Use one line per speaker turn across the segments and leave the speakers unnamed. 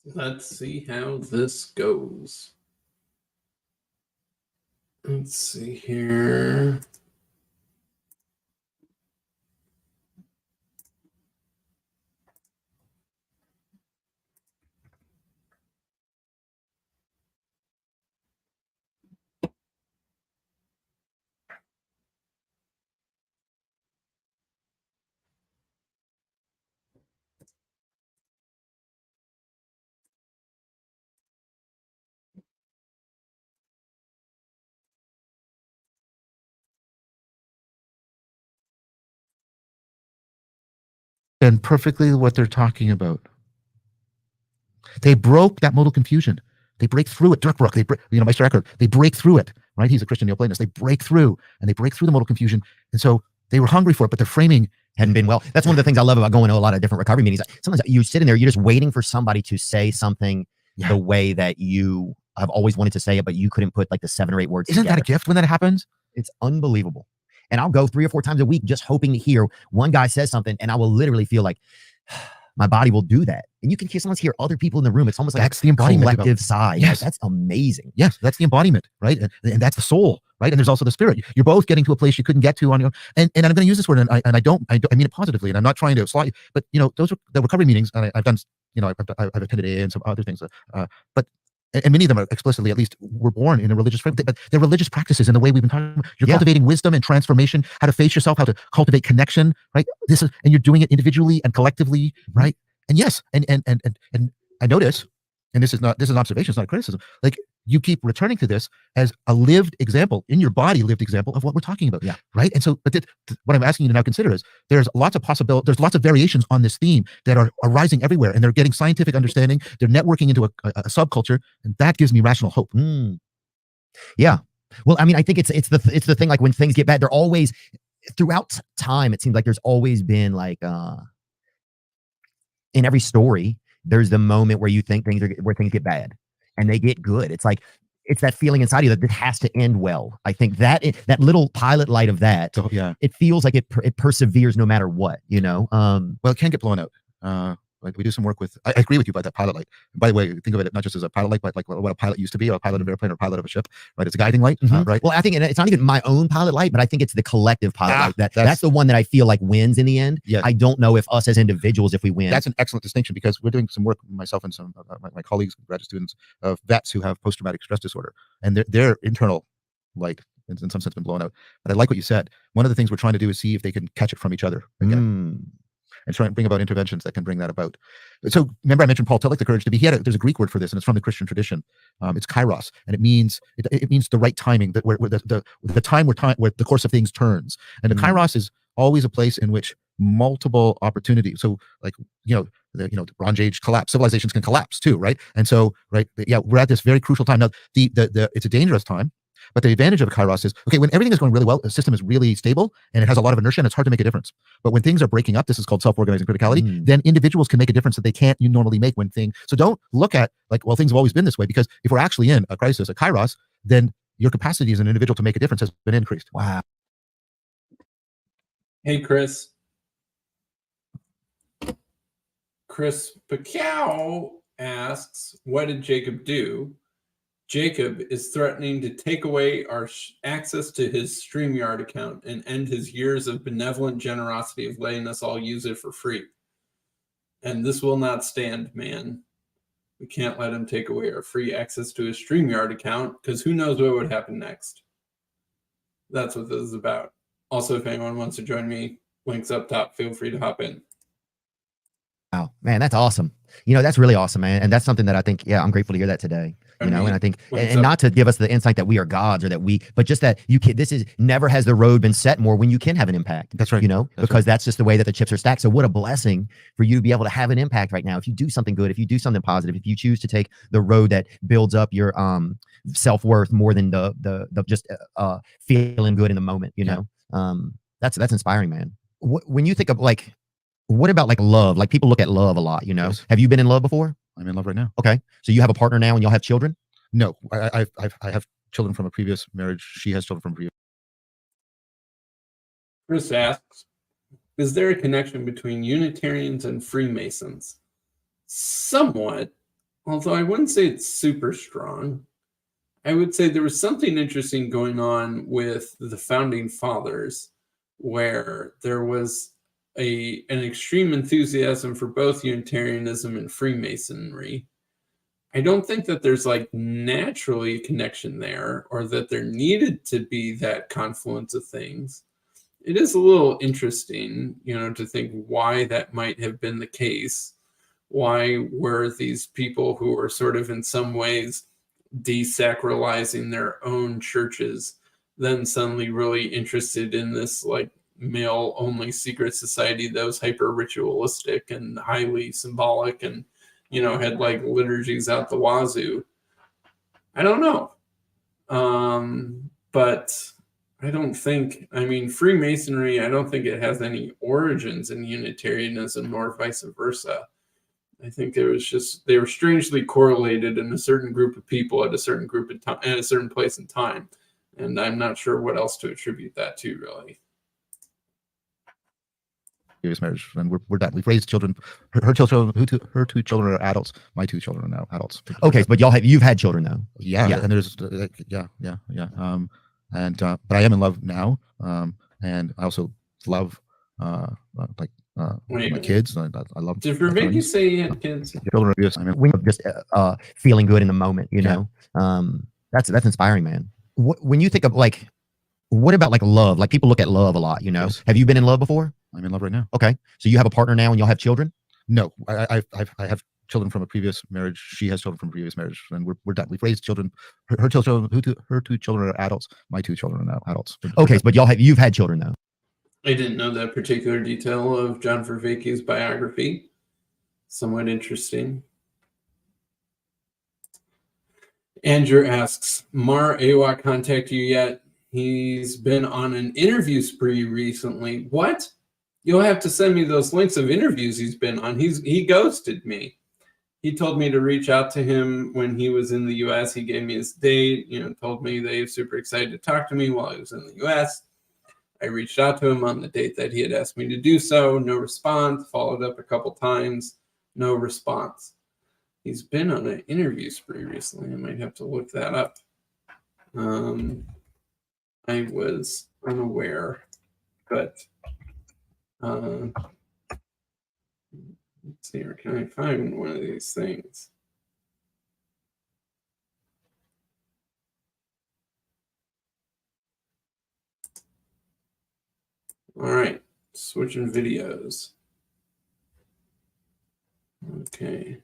Let's see how this goes. Let's see here.
And perfectly what they're talking about. They broke that modal confusion. They break through it. Dirk Brook, Meister Eckhart, they break through it, right? He's a Christian Neoplatonist. They break through the modal confusion. And so they were hungry for it, but their framing
hadn't been well. That's one of the things I love about going to a lot of different recovery meetings. Sometimes you sit in there, you're just waiting for somebody to say something the way that you have always wanted to say it, but you couldn't put like the 7 or 8 words
Isn't
together.
that a gift when that happens?
It's unbelievable. And I'll go 3 or 4 times a week just hoping to hear one guy says something, and I will literally feel like my body will do that. And you can sometimes hear other people in the room. It's almost like
that's the embodiment
collective sigh.
Yes.
That's amazing.
Yes, that's the embodiment, right? And that's the soul, right? And there's also the spirit. You're both getting to a place you couldn't get to on your own. And I'm going to use this word, and I mean it positively, and I'm not trying to slot you, but those are the recovery meetings, and I've done, I've attended AA and some other things, but and many of them are explicitly, at least, were born in a religious framework, but they're religious practices in the way we've been talking about. You're cultivating wisdom and transformation, how to face yourself, how to cultivate connection, right? And you're doing it individually and collectively, right? And yes, and I notice, and this is an observation, it's not a criticism, like you keep returning to this as a lived example, in your body lived example of what we're talking about.
Yeah.
Right. And so, but what I'm asking you to now consider is there's lots of there's lots of variations on this theme that are arising everywhere, and they're getting scientific understanding, they're networking into a subculture, and that gives me rational hope.
Yeah. Well, I mean, I think it's the thing, like when things get bad, they're always, throughout time, it seems like there's always been like, in every story, there's the moment where you think where things get bad and they get good. It's like, it's that feeling inside you that it has to end well. I think that that little pilot light of that, it feels like it perseveres no matter what, Well,
it can get blown out. Like we do some work with, I agree with you about that pilot light. By the way, think of it not just as a pilot light, but like what a pilot used to be, or a pilot of an airplane, or a pilot of a ship, right? It's a guiding light, right?
Well, I think it's not even my own pilot light, but I think it's the collective pilot light. That's the one that I feel like wins in the end.
Yeah.
I don't know if us as individuals, if we win.
That's an excellent distinction, because we're doing some work, myself and some my colleagues, graduate students, of vets who have post-traumatic stress disorder, and their internal light in some sense been blown out. But I like what you said. One of the things we're trying to do is see if they can catch it from each other again. And try and bring about interventions that can bring that about. So remember, I mentioned Paul Tillich, the courage to be. There's a Greek word for this, and it's from the Christian tradition. It's kairos, and it means the right timing, that where the time where the course of things turns. And the kairos is always a place in which multiple opportunities. So like the Bronze Age collapse, civilizations can collapse too, right? And so we're at this very crucial time now. It's a dangerous time. But the advantage of kairos is, okay, when everything is going really well, the system is really stable and it has a lot of inertia, and it's hard to make a difference. But when things are breaking up, this is called self-organizing criticality, then individuals can make a difference that they can't normally make when things. So don't look at like, well, things have always been this way, because if we're actually in a crisis, a kairos, then your capacity as an individual to make a difference has been increased.
Wow.
Hey, Chris. Chris Pacquiao asks, what did Jacob do? Jacob is threatening to take away our access to his StreamYard account and end his years of benevolent generosity of letting us all use it for free. And this will not stand, man. We can't let him take away our free access to his StreamYard account, because who knows what would happen next. That's what this is about. Also, if anyone wants to join me, links up top, feel free to hop in.
Wow, man, that's awesome. That's really awesome, man. And that's something that I think, I'm grateful to hear that today. And I think, and not to give us the insight that we are gods, or that but just that you can, never has the road been set more when you can have an impact.
That's right.
Because that's just the way that the chips are stacked. So what a blessing for you to be able to have an impact right now. If you do something good, if you do something positive, if you choose to take the road that builds up your self-worth more than the just feeling good in the moment, that's inspiring, man. When you think of what about like love? Like people look at love a lot,
Yes.
Have you been in love before?
I'm in love right now.
Okay. So you have a partner now and y'all have children?
No, I have children from a previous marriage. She has children from a previous.
Chris asks, is there a connection between Unitarians and Freemasons? Somewhat. although I wouldn't say it's super strong. I would say there was something interesting going on with the founding fathers, where there was an extreme enthusiasm for both Unitarianism and Freemasonry. I don't think that there's like naturally a connection there, or that there needed to be that confluence of things. It is a little interesting, to think why that might have been the case. Why were these people who were sort of in some ways desacralizing their own churches then suddenly really interested in this like male only secret society that was hyper ritualistic and highly symbolic and had like liturgies out the wazoo? I don't know. But I don't think, Freemasonry, I don't think it has any origins in Unitarianism nor vice versa. I think it was just they were strangely correlated in a certain group of people at a certain group of time at a certain place in time, and I'm not sure what else to attribute that to, really.
Previous marriage, and we're done. We've raised children. Her children, her two children are adults. My two children are now adults.
Okay, but you've had children though.
Yeah,
Yeah.
and there's yeah. But I am in love now, and I also love
Wait,
my kids. I love.
did
my
Vervaeke
friends.
say he had kids?
Children are abuse.
When you're just feeling good in the moment,
Yeah.
that's inspiring, man. When you think of like, what about like love? Like people look at love a lot,
Yes.
Have you been in love before?
I'm in love right now.
Okay, so you have a partner now and y'all have children?
No, I have children from a previous marriage. She has children from a previous marriage, and we're done. We've raised children. Her children, her two children are adults. My two children are now adults.
Okay, but you've had children though.
I didn't know that particular detail of John Vervaeke's biography. Somewhat interesting. Andrew asks, Mar Awa contact you yet? He's been on an interview spree recently. What? You'll have to send me those links of interviews he's been on. He ghosted me. He told me to reach out to him when he was in the U.S. He gave me his date, told me that he was super excited to talk to me while he was in the U.S. I reached out to him on the date that he had asked me to do so. No response. Followed up a couple times. No response. He's been on an interview spree recently. I might have to look that up. I was unaware, but let's see, where can I find one of these things? All right, switching videos. Okay.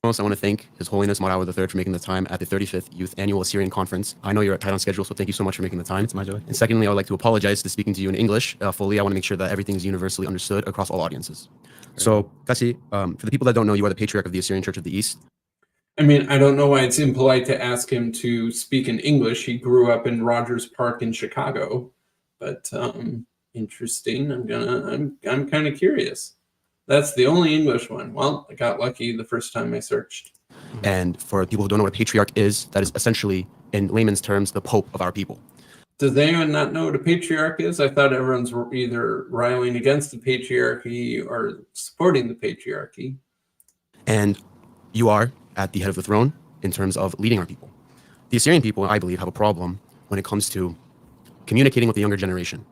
Most, I want to thank His Holiness Marawa III for making the time at the 35th Youth Annual Assyrian Conference. I know you're tight on schedule, so thank you so much for making the time. It's my joy. And secondly, I would like to apologize for speaking to you in English fully. I want to make sure that everything is universally understood across all audiences. So, Kasi, for the people that don't know, you are the Patriarch of the Assyrian Church of the East.
I don't know why it's impolite to ask him to speak in English. He grew up in Rogers Park in Chicago, but interesting. I'm kind of curious. That's the only English one. Well, I got lucky the first time I searched.
And for people who don't know what a patriarch is, that is essentially, in layman's terms, the Pope of our people.
Does anyone not know what a patriarch is? I thought everyone's either riling against the patriarchy or supporting the patriarchy.
And you are at the head of the throne in terms of leading our people. The Assyrian people, I believe, have a problem when it comes to communicating with the younger generation.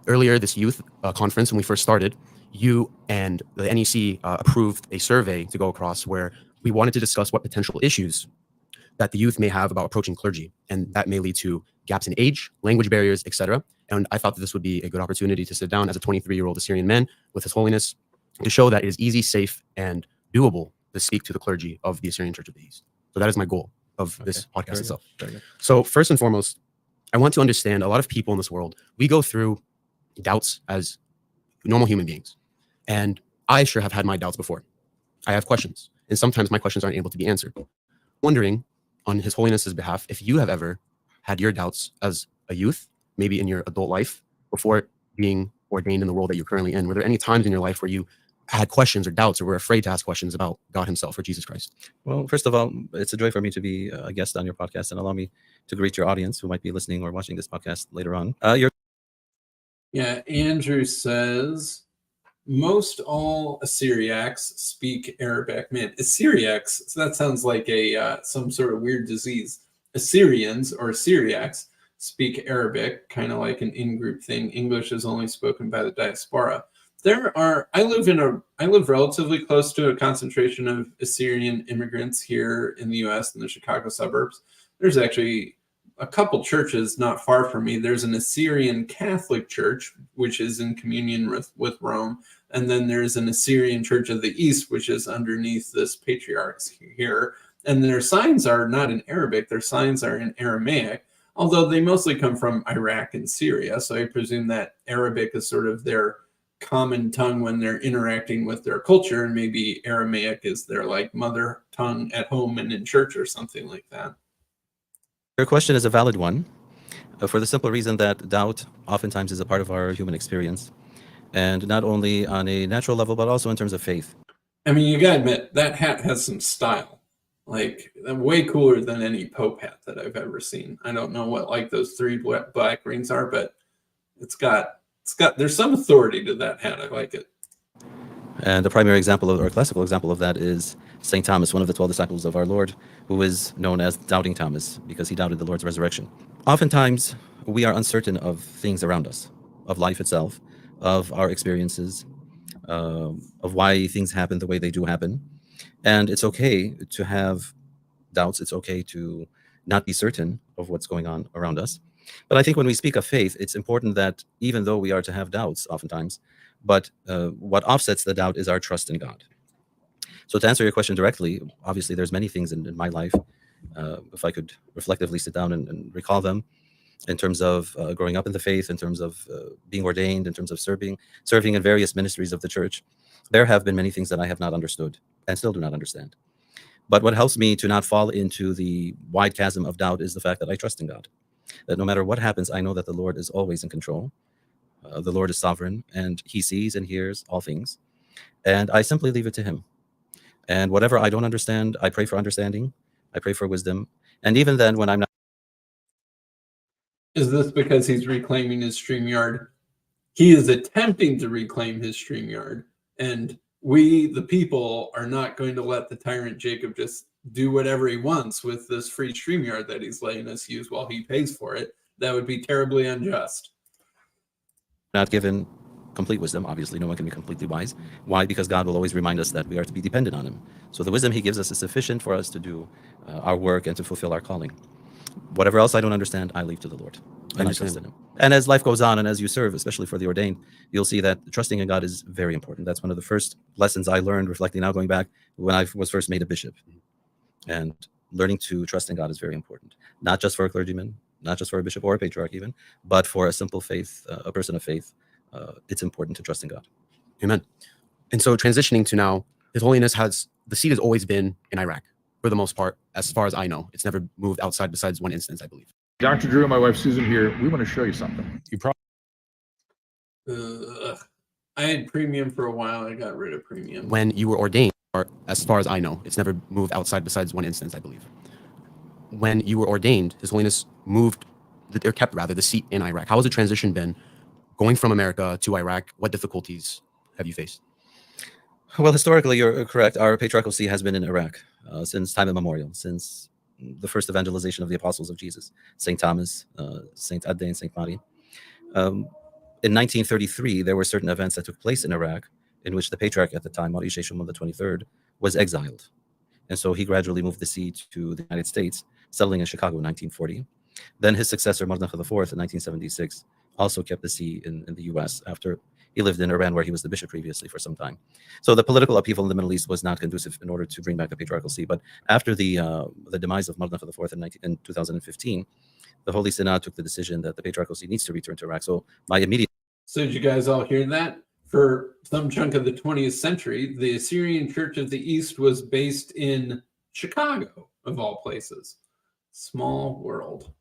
Earlier, this youth conference, when we first started, you and the NEC approved a survey to go across where we wanted to discuss what potential issues that the youth may have about approaching clergy. And that may lead to gaps in age, language barriers, etc. And I thought that this would be a good opportunity to sit down as a 23-year-old Assyrian man with His Holiness to show that it is easy, safe, and doable to speak to the clergy of the Assyrian Church of the East. So that is my goal of this podcast itself. So first and foremost, I want to understand a lot of people in this world, we go through doubts as normal human beings. And I sure have had my doubts before. I have questions, and sometimes my questions aren't able to be answered. Wondering on His Holiness's behalf, if you have ever had your doubts as a youth, maybe in your adult life, before being ordained in the role that you're currently in. Were there any times in your life where you had questions or doubts or were afraid to ask questions about God Himself or Jesus Christ?
Well, first of all, it's a joy for me to be a guest on your podcast, and allow me to greet your audience who might be listening or watching this podcast later on.
Yeah, Andrew says, most all Assyriacs speak Arabic. Man, Assyriacs, so that sounds like a some sort of weird disease. Assyrians or Syriacs speak Arabic, kind of like an in-group thing. English is only spoken by the diaspora. I live relatively close to a concentration of Assyrian immigrants here in the US in the Chicago suburbs. There's actually a couple churches not far from me. There's an Assyrian Catholic church, which is in communion with Rome. And then there's an Assyrian Church of the East, which is underneath this patriarchs here. And their signs are not in Arabic, their signs are in Aramaic, although they mostly come from Iraq and Syria. So I presume that Arabic is sort of their common tongue when they're interacting with their culture, and maybe Aramaic is their like mother tongue at home and in church or something like that.
Your question is a valid one, for the simple reason that doubt oftentimes is a part of our human experience, and not only on a natural level, but also in terms of faith.
I mean, you gotta admit, that hat has some style. Like, way cooler than any Pope hat that I've ever seen. I don't know what like those 3 black rings are, but there's some authority to that hat. I like it.
And the primary example or classical example of that is St. Thomas, one of the 12 disciples of our Lord, who is known as Doubting Thomas because he doubted the Lord's resurrection. Oftentimes, we are uncertain of things around us, of life itself, of our experiences, of why things happen the way they do happen. And it's okay to have doubts. It's okay to not be certain of what's going on around us. But I think when we speak of faith, it's important that even though we are to have doubts oftentimes, but what offsets the doubt is our trust in God. So to answer your question directly, obviously there's many things in my life, if I could reflectively sit down and recall them, in terms of growing up in the faith, in terms of being ordained, in terms of serving in various ministries of the church, there have been many things that I have not understood and still do not understand. But what helps me to not fall into the wide chasm of doubt is the fact that I trust in God. That no matter what happens, I know that the Lord is always in control. The Lord is sovereign, and he sees and hears all things. And I simply leave it to him. And whatever I don't understand, I pray for understanding. I pray for wisdom. And even then, when I'm not...
Is this because he's reclaiming his StreamYard? He is attempting to reclaim his StreamYard. And we, the people, are not going to let the tyrant Jacob just do whatever he wants with this free StreamYard that he's letting us use while he pays for it. That would be terribly unjust.
Not given complete wisdom. Obviously, no one can be completely wise. Why? Because God will always remind us that we are to be dependent on him. So the wisdom he gives us is sufficient for us to do our work and to fulfill our calling. Whatever else I don't understand, I leave to the Lord. And I trust in him. And as life goes on and as you serve, especially for the ordained, you'll see that trusting in God is very important. That's one of the first lessons I learned, reflecting now, going back, when I was first made a bishop. And learning to trust in God is very important. Not just for a clergyman, not just for a bishop or a patriarch even, but for a simple faith, a person of faith, it's important to trust in God.
Amen. And so transitioning to now, His Holiness the seat has always been in Iraq, for the most part, as far as I know. It's never moved outside besides one instance, I believe.
Dr. Drew and my wife Susan here. We want to show you something. You probably
I had premium for a while. I got rid of premium.
When you were ordained, or as far as I know, it's never moved outside besides one instance, I believe. When you were ordained, His Holiness kept the seat in Iraq. How has the transition been going from America to Iraq? What difficulties have you faced?
Well, historically, you're correct. Our patriarchal see has been in Iraq since time immemorial, since the first evangelization of the apostles of Jesus, St. Thomas, St. Adde, and St. Mari. In 1933, there were certain events that took place in Iraq in which the patriarch at the time, Mari Sheshumon III, was exiled. And so he gradually moved the see to the United States, settling in Chicago in 1940. Then his successor, Mardnakh IV, in 1976, also kept the see in the U.S. after he lived in Iran, where he was the bishop previously for some time. So the political upheaval in the Middle East was not conducive in order to bring back the patriarchal see. But after the demise of Mardnakh IV in 2015, the Holy Synod took the decision that the patriarchal see needs to return to Iraq. So my immediate...
So did you guys all hear that? For some chunk of the 20th century, the Assyrian Church of the East was based in Chicago, of all places. Small world.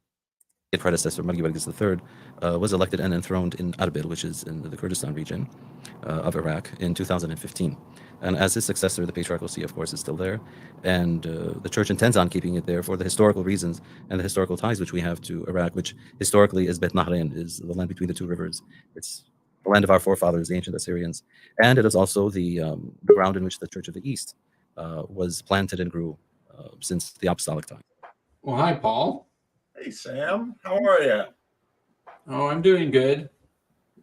predecessor, Margi Barghis III, was elected and enthroned in Arbil, which is in the Kurdistan region of Iraq, in 2015. And as his successor, the patriarchal see, of course, is still there. And the church intends on keeping it there for the historical reasons and the historical ties which we have to Iraq, which historically is Bet Nahrain, is the land between the two rivers. It's the land of our forefathers, the ancient Assyrians, and it is also the ground in which the Church of the East was planted and grew since the apostolic time.
Well, hi, Paul.
Hey, Sam. How are you?
Oh, I'm doing good.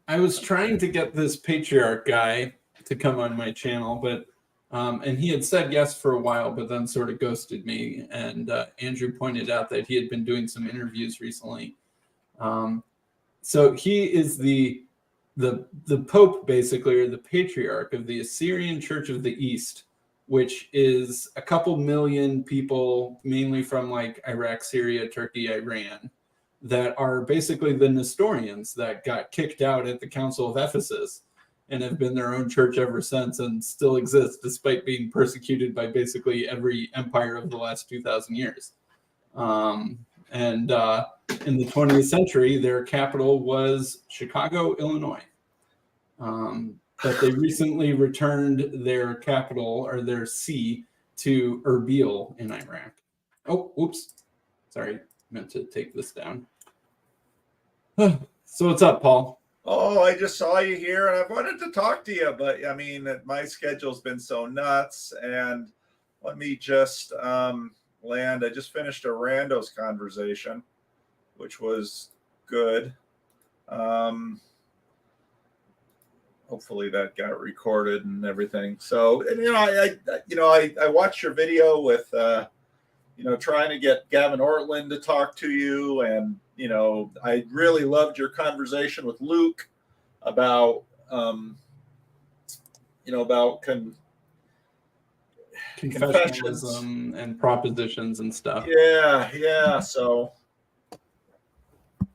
I was trying to get this patriarch guy to come on my channel, but and he had said yes for a while, but then sort of ghosted me. And Andrew pointed out that he had been doing some interviews recently. So he is the Pope, basically, or the patriarch of the Assyrian Church of the East, which is a couple million people, mainly from like Iraq, Syria, Turkey, Iran, that are basically the Nestorians that got kicked out at the Council of Ephesus and have been their own church ever since and still exist despite being persecuted by basically every empire of the last 2,000 years. And in the 20th century, their capital was Chicago, Illinois. But they recently returned their capital or their see to Erbil in Iraq. Oh, oops. Sorry, meant to take this down. So what's up, Paul?
Oh, I just saw you here and I wanted to talk to you, but I mean, my schedule's been so nuts. And let me just land. I just finished a Randos conversation, which was good. Hopefully that got recorded and everything. So, and, I watched your video with, trying to get Gavin Ortland to talk to you. And, I really loved your conversation with Luke about, about
Confessionalism and propositions and stuff.
Yeah. So I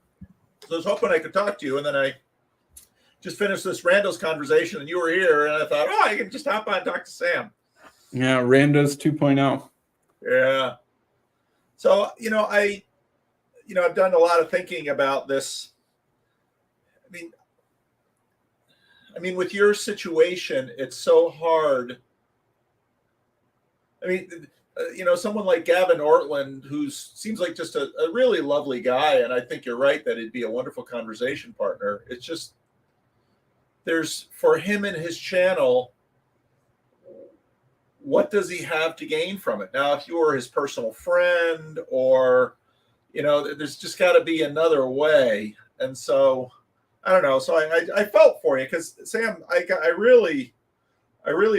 was hoping I could talk to you, and then I just finished this Randos conversation, and you were here, and I thought, I can just hop on and talk to Sam.
Yeah, Randos 2.0.
Yeah. So, I've done a lot of thinking about this. I mean, with your situation, it's so hard. I mean, someone like Gavin Ortland, who seems like just a really lovely guy, and I think you're right that he'd be a wonderful conversation partner. It's just, there's, for him and his channel, what does he have to gain from it? Now, if you were his personal friend or, there's just got to be another way. And so, I don't know. So I felt for you because, Sam, I really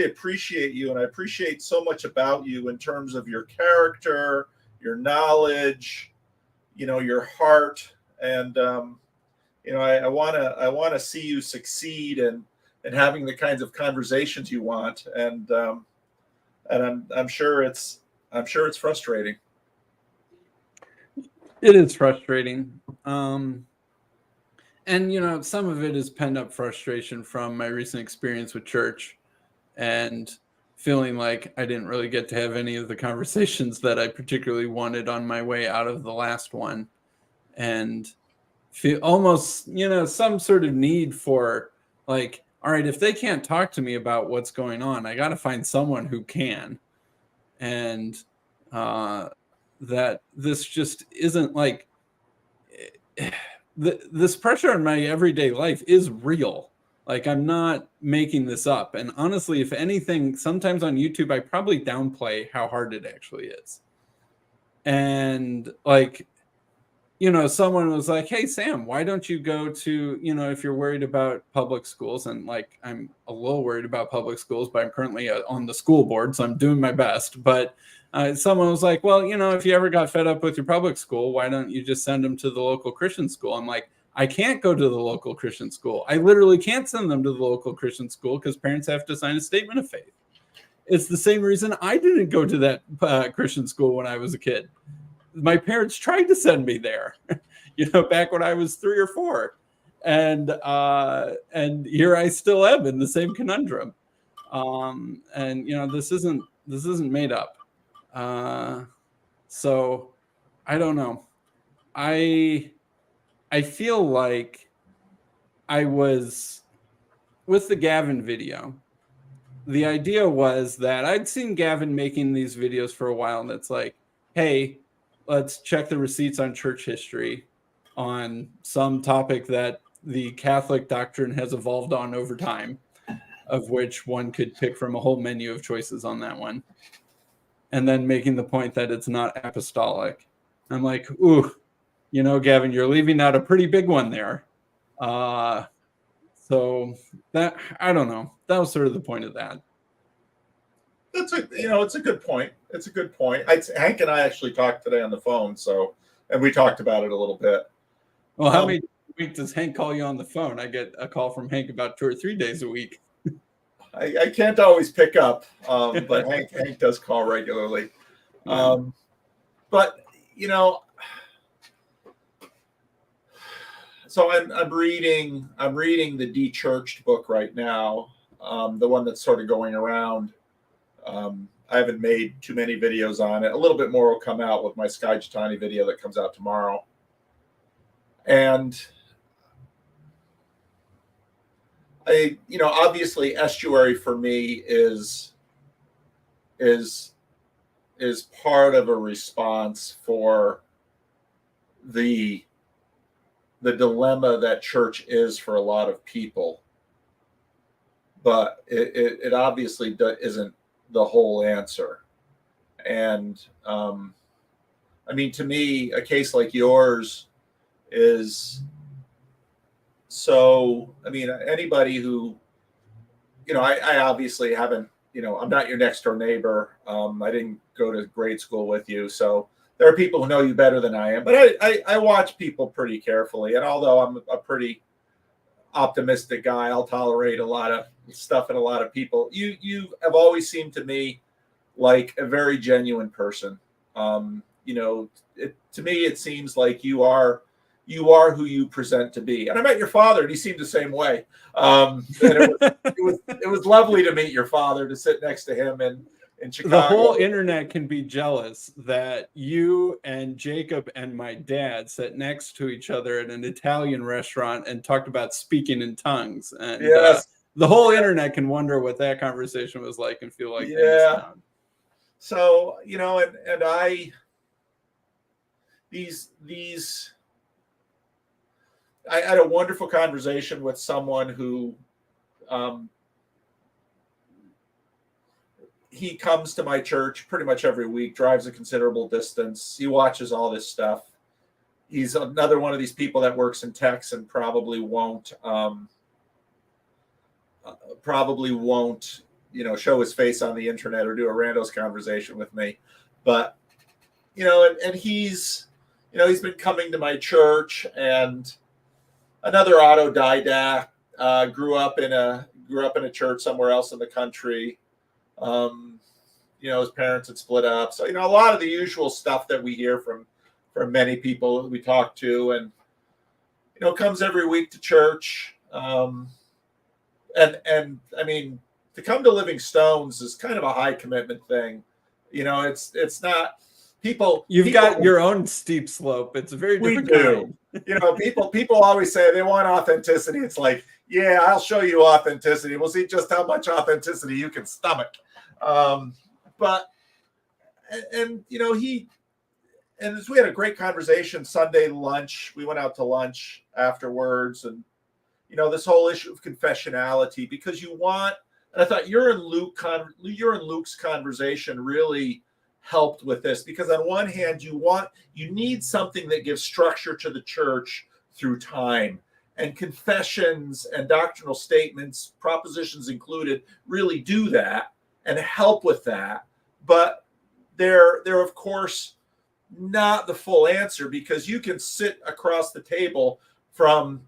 appreciate you, and I appreciate so much about you in terms of your character, your knowledge, your heart. And, I want to see you succeed and having the kinds of conversations you want. And I'm sure it's frustrating.
It is frustrating. And, some of it is pent up frustration from my recent experience with church and feeling like I didn't really get to have any of the conversations that I particularly wanted on my way out of the last one. And feel almost, some sort of need for like, all right, if they can't talk to me about what's going on, I got to find someone who can. And that this just isn't like this pressure on my everyday life is real. Like, I'm not making this up. And honestly, if anything, sometimes on YouTube, I probably downplay how hard it actually is. And like, someone was like, hey, Sam, why don't you go to, if you're worried about public schools, and like, I'm a little worried about public schools, but I'm currently on the school board, so I'm doing my best. But someone was like, well, if you ever got fed up with your public school, why don't you just send them to the local Christian school? I'm like, I can't go to the local Christian school. I literally can't send them to the local Christian school because parents have to sign a statement of faith. It's the same reason I didn't go to that Christian school when I was a kid. My parents tried to send me there, back when I was 3 or 4, and here I still am in the same conundrum. And this isn't made up. So I don't know. I feel like I was with the Gavin video. The idea was that I'd seen Gavin making these videos for a while, and it's like, hey, let's check the receipts on church history on some topic that the Catholic doctrine has evolved on over time, of which one could pick from a whole menu of choices on that one. And then making the point that it's not apostolic. I'm like, ooh, Gavin, you're leaving out a pretty big one there. So that, I don't know. That was sort of the point of that.
It's a good point. It's a good point. Hank and I actually talked today on the phone, and we talked about it a little bit.
Well, how many weeks does Hank call you on the phone? I get a call from Hank about 2 or 3 days a week.
I can't always pick up, but Hank does call regularly. But so I'm reading the De-Churched book right now, the one that's sort of going around. I haven't made too many videos on it. A little bit more will come out with my Skye Jethani video that comes out tomorrow. And obviously Estuary for me is part of a response for the dilemma that church is for a lot of people. But it obviously isn't the whole answer. And to me, a case like yours is so, anybody who, I obviously haven't, I'm not your next door neighbor. I didn't go to grade school with you. So there are people who know you better than I am, but I watch people pretty carefully. And although I'm a pretty optimistic guy, I'll tolerate a lot of stuff and a lot of people. You have always seemed to me like a very genuine person. To me, it seems like you are who you present to be. And I met your father, and he seemed the same way. And it was lovely to meet your father, to sit next to him in Chicago.
The whole internet can be jealous that you and Jacob and my dad sat next to each other at an Italian restaurant and talked about speaking in tongues. And
yes.
The whole internet can wonder what that conversation was like and feel like they missed out.
So, I had a wonderful conversation with someone who he comes to my church pretty much every week, drives a considerable distance. He watches all this stuff. He's another one of these people that works in techs and probably won't show his face on the internet or do a randos conversation with me. But, and he's been coming to my church, and another autodidact, grew up in a church somewhere else in the country. His parents had split up. So, a lot of the usual stuff that we hear from many people that we talk to, and, comes every week to church. To come to Living Stones is kind of a high commitment thing. It's not people.
You've got your own steep slope. It's a very different kind.
People always say they want authenticity. It's like, yeah, I'll show you authenticity. We'll see just how much authenticity you can stomach. We had a great conversation Sunday lunch. We went out to lunch afterwards, and this whole issue of confessionality, because and I thought you and Luke's conversation really helped with this, because on one hand, you need something that gives structure to the church through time, and confessions and doctrinal statements, propositions included, really do that and help with that. But they're of course not the full answer, because you can sit across the table from,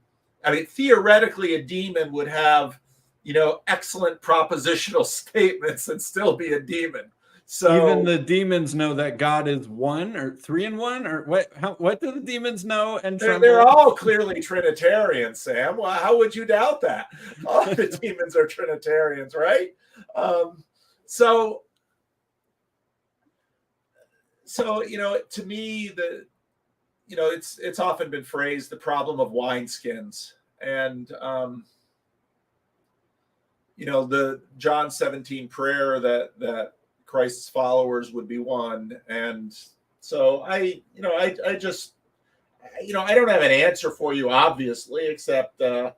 theoretically a demon would have, excellent propositional statements and still be a demon. So
even the demons know that God is one or three in one, or what do the demons know? And
they're all clearly Trinitarian, Sam. Well, how would you doubt that? All the demons are Trinitarians, right? So to me, it's often been phrased the problem of wineskins, and the John 17 prayer that Christ's followers would be one. And so I I don't have an answer for you, obviously, except
I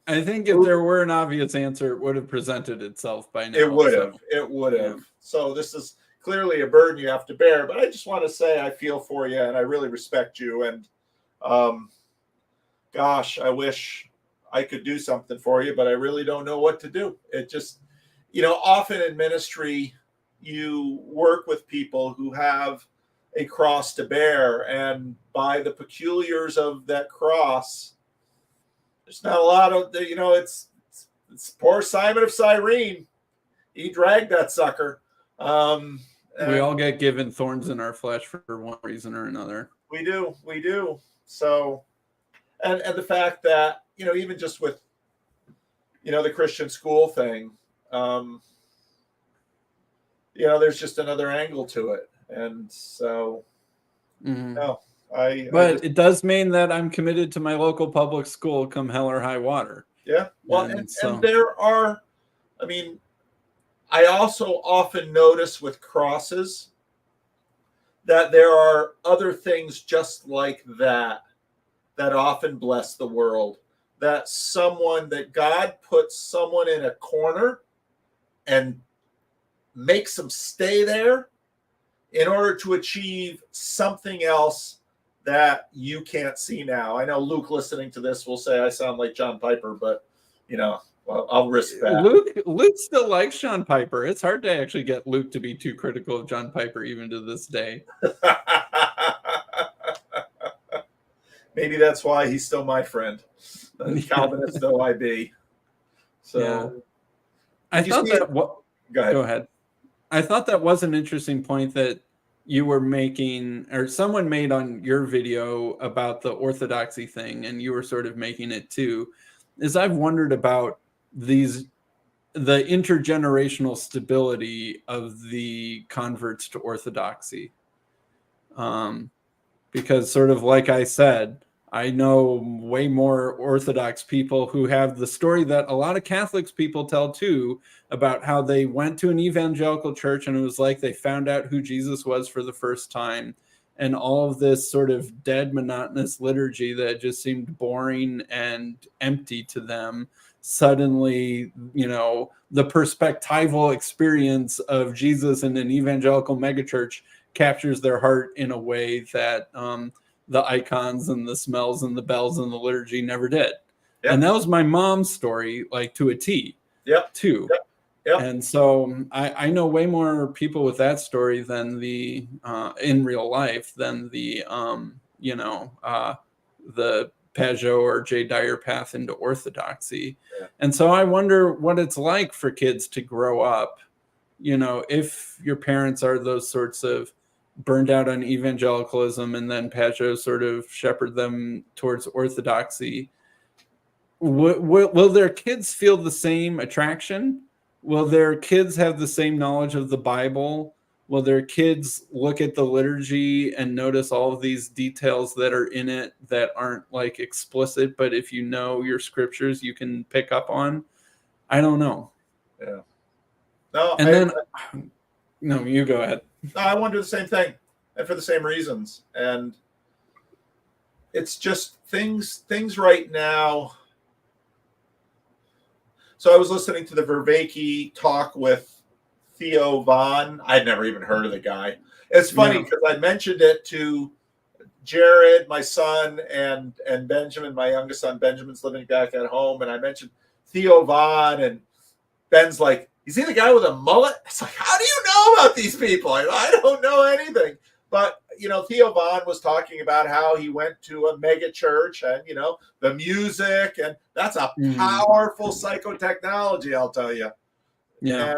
think if there were an obvious answer, it would have presented itself by now.
it would
so.
have. It would have.
Yeah.
So this is clearly a burden you have to bear. But I just want to say I feel for you, and I really respect you. And gosh, I wish I could do something for you, but I really don't know what to do. It just, often in ministry, you work with people who have a cross to bear, and by the peculiars of that cross, there's not a lot of it's poor Simon of Cyrene. He dragged that sucker.
We all get given thorns in our flesh for one reason or another.
We do. So, and the fact that, even just with, the Christian school thing, there's just another angle to it. And so, no,
But it does mean that I'm committed to my local public school come hell or high water.
yeah. Well,
And
and
so-
there are, I also often notice with crosses that there are other things just like that often bless the world. That God puts someone in a corner and makes them stay there in order to achieve something else that you can't see now. I know Luke listening to this will say I sound like John Piper, but well, I'll risk that.
Luke still likes John Piper. It's hard to actually get Luke to be too critical of John Piper even to this day.
Maybe that's why he's still my friend, Calvinist though I be. So
Yeah. I
Did you
thought
see
that
it?
what
go ahead.
Go ahead. I thought that was an interesting point that you were making, or someone made on your video about the orthodoxy thing, and you were sort of making it too. Is I've wondered about the intergenerational stability of the converts to orthodoxy. Because sort of like I said, I know way more Orthodox people who have the story that a lot of Catholics people tell too, about how they went to an evangelical church and it was like they found out who Jesus was for the first time, and all of this sort of dead, monotonous liturgy that just seemed boring and empty to them. Suddenly, the perspectival experience of Jesus in an evangelical megachurch captures their heart in a way that the icons and the smells and the bells and the liturgy never did.
Yep.
And that was my mom's story, like to a T.
Yep.
Too.
Yep.
And so I know way more people with that story than the in real life than the the Pajot or Jay Dyer path into orthodoxy.
Yeah.
And so I wonder what it's like for kids to grow up, if your parents are those sorts of burned out on evangelicalism and then Pajot sort of shepherd them towards orthodoxy. Will their kids feel the same attraction? Will their kids have the same knowledge of the Bible? Will their kids look at the liturgy and notice all of these details that are in it that aren't like explicit, but if you know your scriptures, you can pick up on? I don't know.
Yeah. No,
And no, you go ahead.
I want to do the same thing, and for the same reasons. And it's just things right now. So I was listening to the Vervaeke talk with Theo Von. I'd never even heard of the guy. It's funny because I mentioned it to Jared, my son, and Benjamin, my youngest son. Benjamin's living back at home, and I mentioned Theo Von, and Ben's like, "Is he the guy with a mullet?" It's like, how do you know about these people? I don't know anything. But, Theo Von was talking about how he went to a mega church and, the music, and that's a powerful psychotechnology, I'll tell you.
Yeah.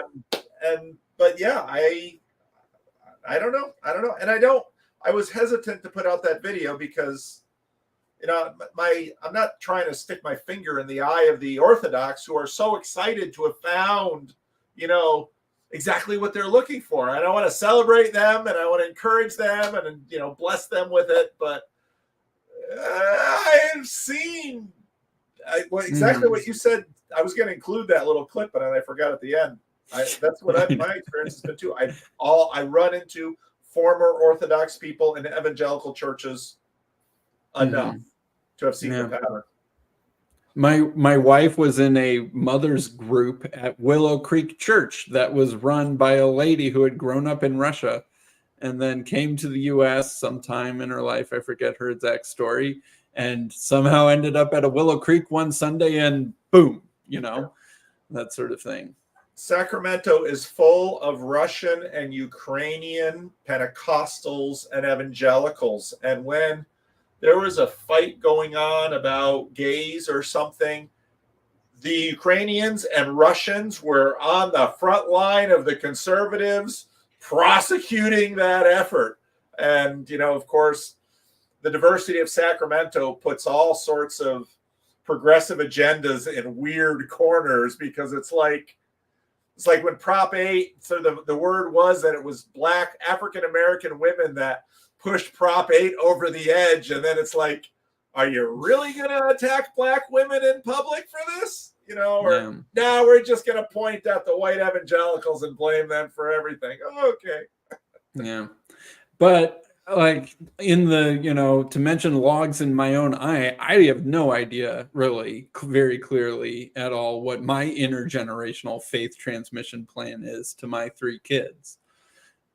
But yeah, I don't know. And I was hesitant to put out that video because, I'm not trying to stick my finger in the eye of the Orthodox who are so excited to have found, exactly what they're looking for. And I want to celebrate them and I want to encourage them and, bless them with it. But I have seen exactly what you said. I was going to include that little clip, but I forgot at the end. That's what my experience has been too. I run into former Orthodox people in evangelical churches enough to have seen
Yeah.
the pattern.
My wife was in a mother's group at Willow Creek Church that was run by a lady who had grown up in Russia and then came to the US sometime in her life. I forget her exact story, and somehow ended up at a Willow Creek one Sunday and boom, that sort of thing.
Sacramento is full of Russian and Ukrainian Pentecostals and evangelicals. And when there was a fight going on about gays or something, the Ukrainians and Russians were on the front line of the conservatives prosecuting that effort. And, of course, the diversity of Sacramento puts all sorts of progressive agendas in weird corners, because it's like when Prop 8, so the word was that it was Black African-American women that pushed Prop 8 over the edge. And then it's like, are you really going to attack Black women in public for this? Or now we're just going to point at the white evangelicals and blame them for everything. Okay.
Yeah. But like in the, to mention logs in my own eye, I have no idea really very clearly at all what my intergenerational faith transmission plan is to my 3 kids.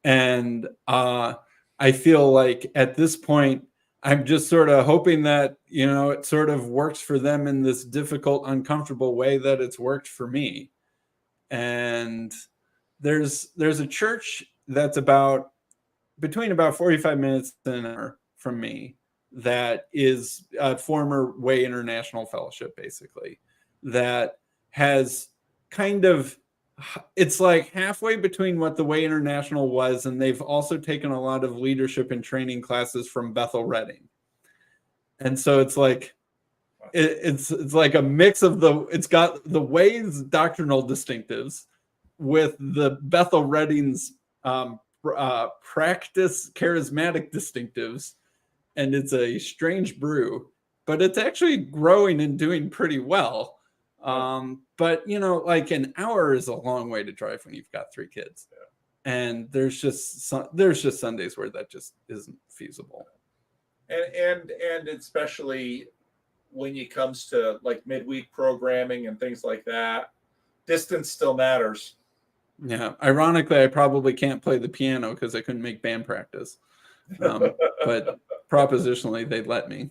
And I feel like at this point, I'm just sort of hoping that, it sort of works for them in this difficult, uncomfortable way that it's worked for me. And there's a church that's between about 45 minutes and an hour from me that is a former Way International Fellowship, basically, that has it's like halfway between what the Way International was, and they've also taken a lot of leadership and training classes from Bethel Redding. And so it's like it's like a mix of it's got the Way's doctrinal distinctives with the Bethel Redding's practice charismatic distinctives, and it's a strange brew, but it's actually growing and doing pretty well. But like an hour is a long way to drive when you've got 3 kids. And there's just Sundays where that just isn't feasible.
And especially when it comes to like midweek programming and things like that, distance still matters.
Yeah. Ironically, I probably can't play the piano because I couldn't make band practice. But propositionally, they'd let me.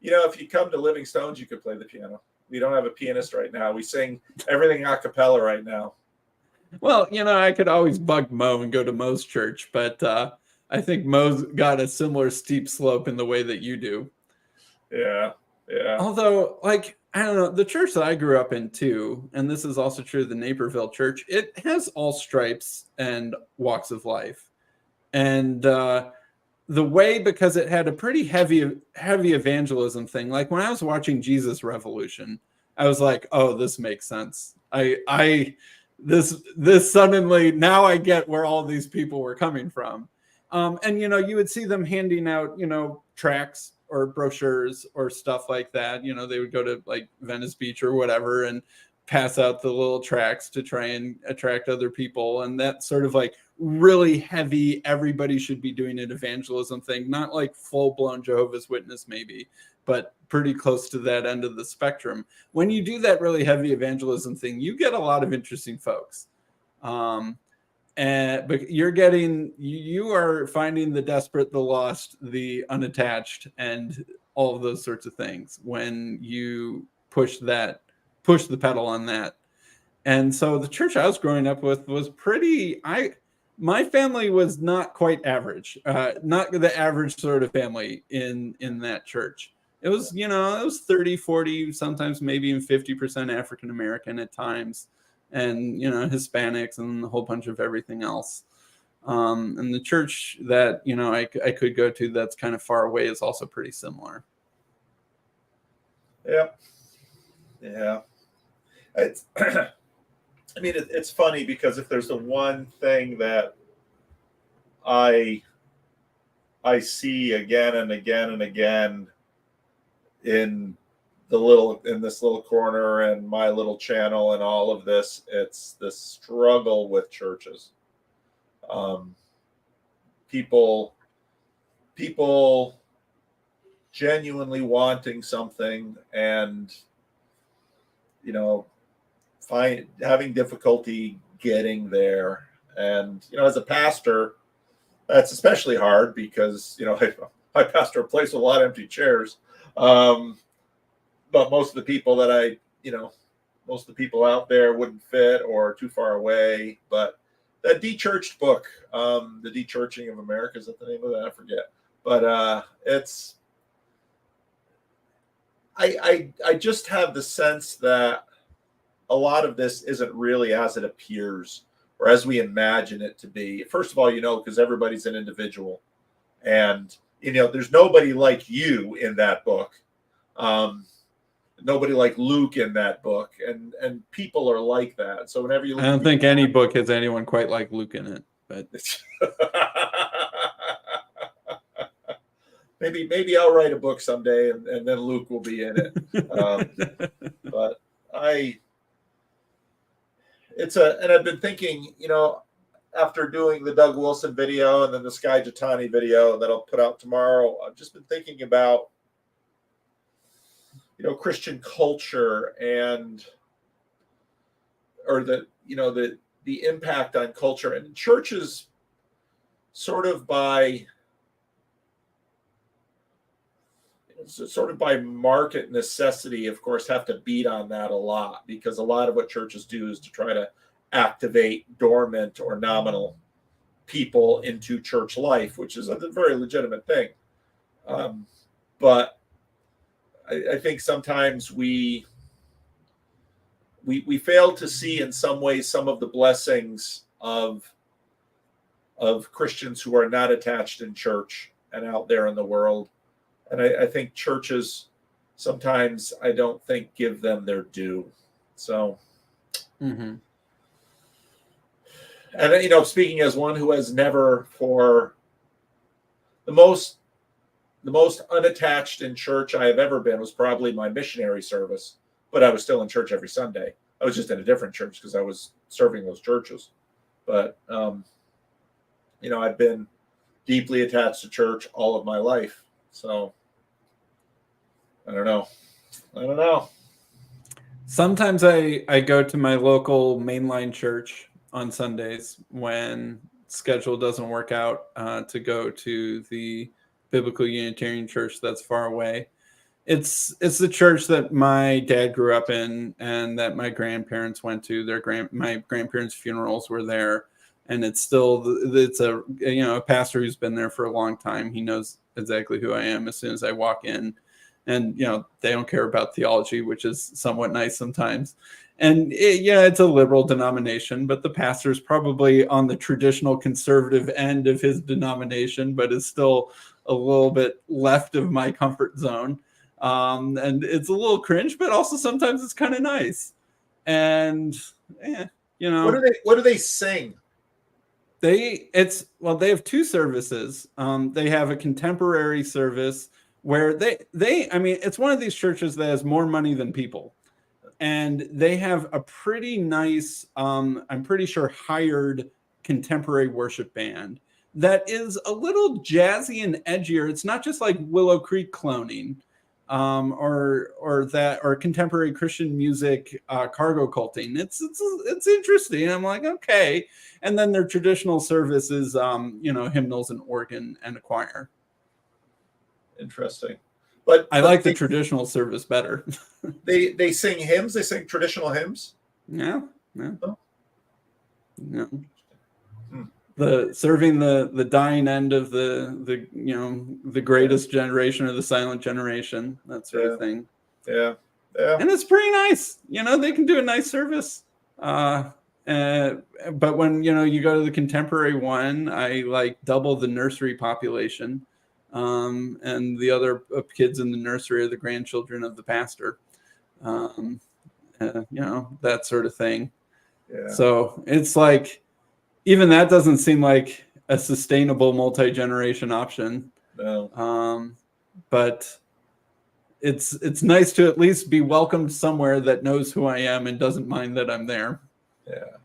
If you come to Living Stones, you could play the piano. We don't have a pianist right now. We sing everything a cappella right now.
Well, I could always bug Mo and go to Mo's church, but I think Mo's got a similar steep slope in the way that you do.
Yeah.
Although, like, I don't know, the church that I grew up in too, and this is also true of the Naperville church, it has all stripes and walks of life. And the Way, because it had a pretty heavy evangelism thing. Like when I was watching Jesus Revolution, I was like, oh, this makes sense. This suddenly, now I get where all these people were coming from. And you would see them handing out, tracts or brochures or stuff like that. They would go to like Venice Beach or whatever and pass out the little tracts to try and attract other people. And that sort of like really heavy, everybody should be doing an evangelism thing, not like full-blown Jehovah's Witness maybe, but pretty close to that end of the spectrum. When you do that really heavy evangelism thing, you get a lot of interesting folks. But you are finding the desperate, the lost, the unattached, and all of those sorts of things when you push the pedal on that. And so the church I was growing up with was my family was not quite average, not the average sort of family in that church. It was, it was 30, 40, sometimes maybe even 50% African-American at times. And, Hispanics and a whole bunch of everything else. And the church that, I could go to that's kind of far away is also pretty similar.
Yeah. It's, it's funny because if there's the one thing that I see again and again and again in this little corner and my little channel and all of this, it's the struggle with churches. People genuinely wanting something and, you know, having difficulty getting there. And, you know, as a pastor, that's especially hard because, you know, I pastor a place with a lot of empty chairs. But most of the people most of the people out there wouldn't fit or too far away. But that De-Churched book, The De-Churching of America, is that the name of that? I forget. But I just have the sense that a lot of this isn't really as it appears or as we imagine it to be. First of all, you know, because everybody's an individual, and you know, there's nobody like you in that book. Nobody like Luke in that book, and people are like that. So whenever you
I don't think any book has anyone quite like Luke in it, but
maybe I'll write a book someday, and then Luke will be in it. But and I've been thinking, you know, after doing the Doug Wilson video and then the Skye Jethani video that I'll put out tomorrow, I've just been thinking about, you know, Christian culture or the impact on culture, and churches sort of by market necessity, of course, have to beat on that a lot, because a lot of what churches do is to try to activate dormant or nominal people into church life, which is a very legitimate thing. But I think sometimes we fail to see in some ways some of the blessings of Christians who are not attached in church and out there in the world. And I think churches sometimes, I don't think, give them their due. So, And, you know, speaking as one who has never, for the most unattached in church I have ever been was probably my missionary service, but I was still in church every Sunday. I was just in a different church because I was serving those churches. But, you know, I've been deeply attached to church all of my life. So, I don't know.
Sometimes I go to my local mainline church on Sundays when schedule doesn't work out to go to the Biblical Unitarian Church that's far away. It's the church that my dad grew up in and that my grandparents went to. My grandparents' funerals were there, and it's a pastor who's been there for a long time. He knows exactly who I am as soon as I walk in. And, you know, they don't care about theology, which is somewhat nice sometimes. And it's a liberal denomination, but the pastor's probably on the traditional conservative end of his denomination, but is still a little bit left of my comfort zone. And it's a little cringe, but also sometimes it's kind of nice. And, you know.
What do they sing?
They have two services. They have a contemporary service where it's one of these churches that has more money than people, and they have a pretty nice, I'm pretty sure, hired contemporary worship band that is a little jazzy and edgier. It's not just like Willow Creek cloning, or contemporary Christian music, cargo culting. It's interesting. I'm like, okay. And then their traditional service is, hymnals and organ and a choir.
Interesting. But
I like the traditional service better.
They sing hymns. They sing traditional hymns.
Yeah.
Oh.
No. The serving the dying end of the greatest generation or the silent generation, that sort of thing.
Yeah.
And it's pretty nice. You know, they can do a nice service. But when you go to the contemporary one, I like double the nursery population. And the other kids in the nursery are the grandchildren of the pastor, that sort of thing.
Yeah.
So it's like, even that doesn't seem like a sustainable multi-generation option.
No.
But it's nice to at least be welcomed somewhere that knows who I am and doesn't mind that I'm there.
Yeah.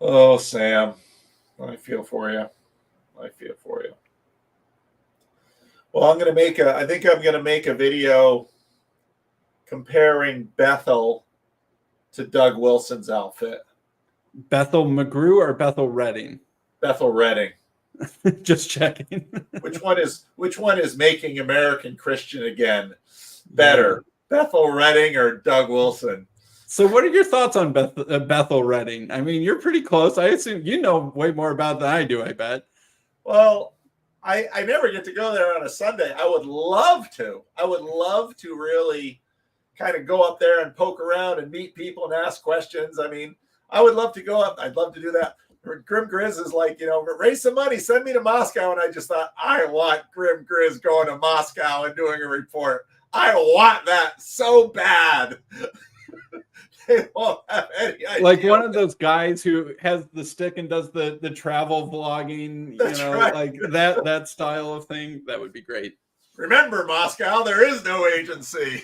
Oh, Sam, I feel for you. Well, I think I'm gonna make a video comparing Bethel to Doug Wilson's outfit.
Bethel McGrew or Bethel Redding?
Bethel Redding.
Just checking.
Which one is making American Christian again better? Bethel Redding or Doug Wilson?
So what are your thoughts on Bethel Redding? I mean, you're pretty close. I assume you know way more about than I do, I bet.
Well, I never get to go there on a Sunday. I would love to. I would love to really kind of go up there and poke around and meet people and ask questions. I mean, I would love to go up. I'd love to do that. Grim Grizz is like, raise some money, send me to Moscow. And I just thought, I want Grim Grizz going to Moscow and doing a report. I want that so bad. They won't have any idea.
Like one of those guys who has the stick and does the travel vlogging,
That's right.
like that style of thing. That would be great.
Remember, Moscow, there is no agency.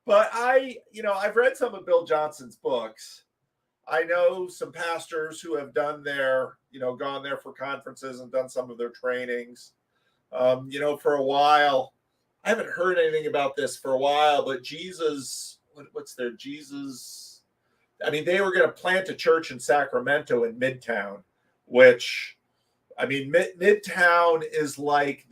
But I've read some of Bill Johnson's books. I know some pastors who have gone there for conferences and done some of their trainings. For a while, I haven't heard anything about this for a while, but Jesus, what's their Jesus? I mean, they were going to plant a church in Sacramento in Midtown, which, I mean, Midtown is like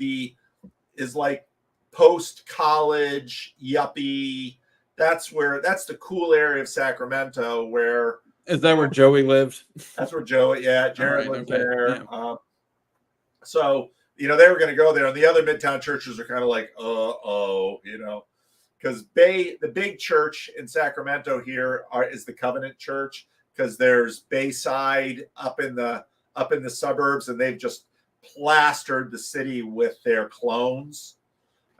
post-college yuppie. That's the cool area of Sacramento where.
Is that where Joey lived?
That's where Joey, Jared lived there.
Yeah.
So, they were going to go there, and the other Midtown churches are kind of like, because the big church in Sacramento here is the Covenant Church, because there's Bayside up in the suburbs, and they've just plastered the city with their clones,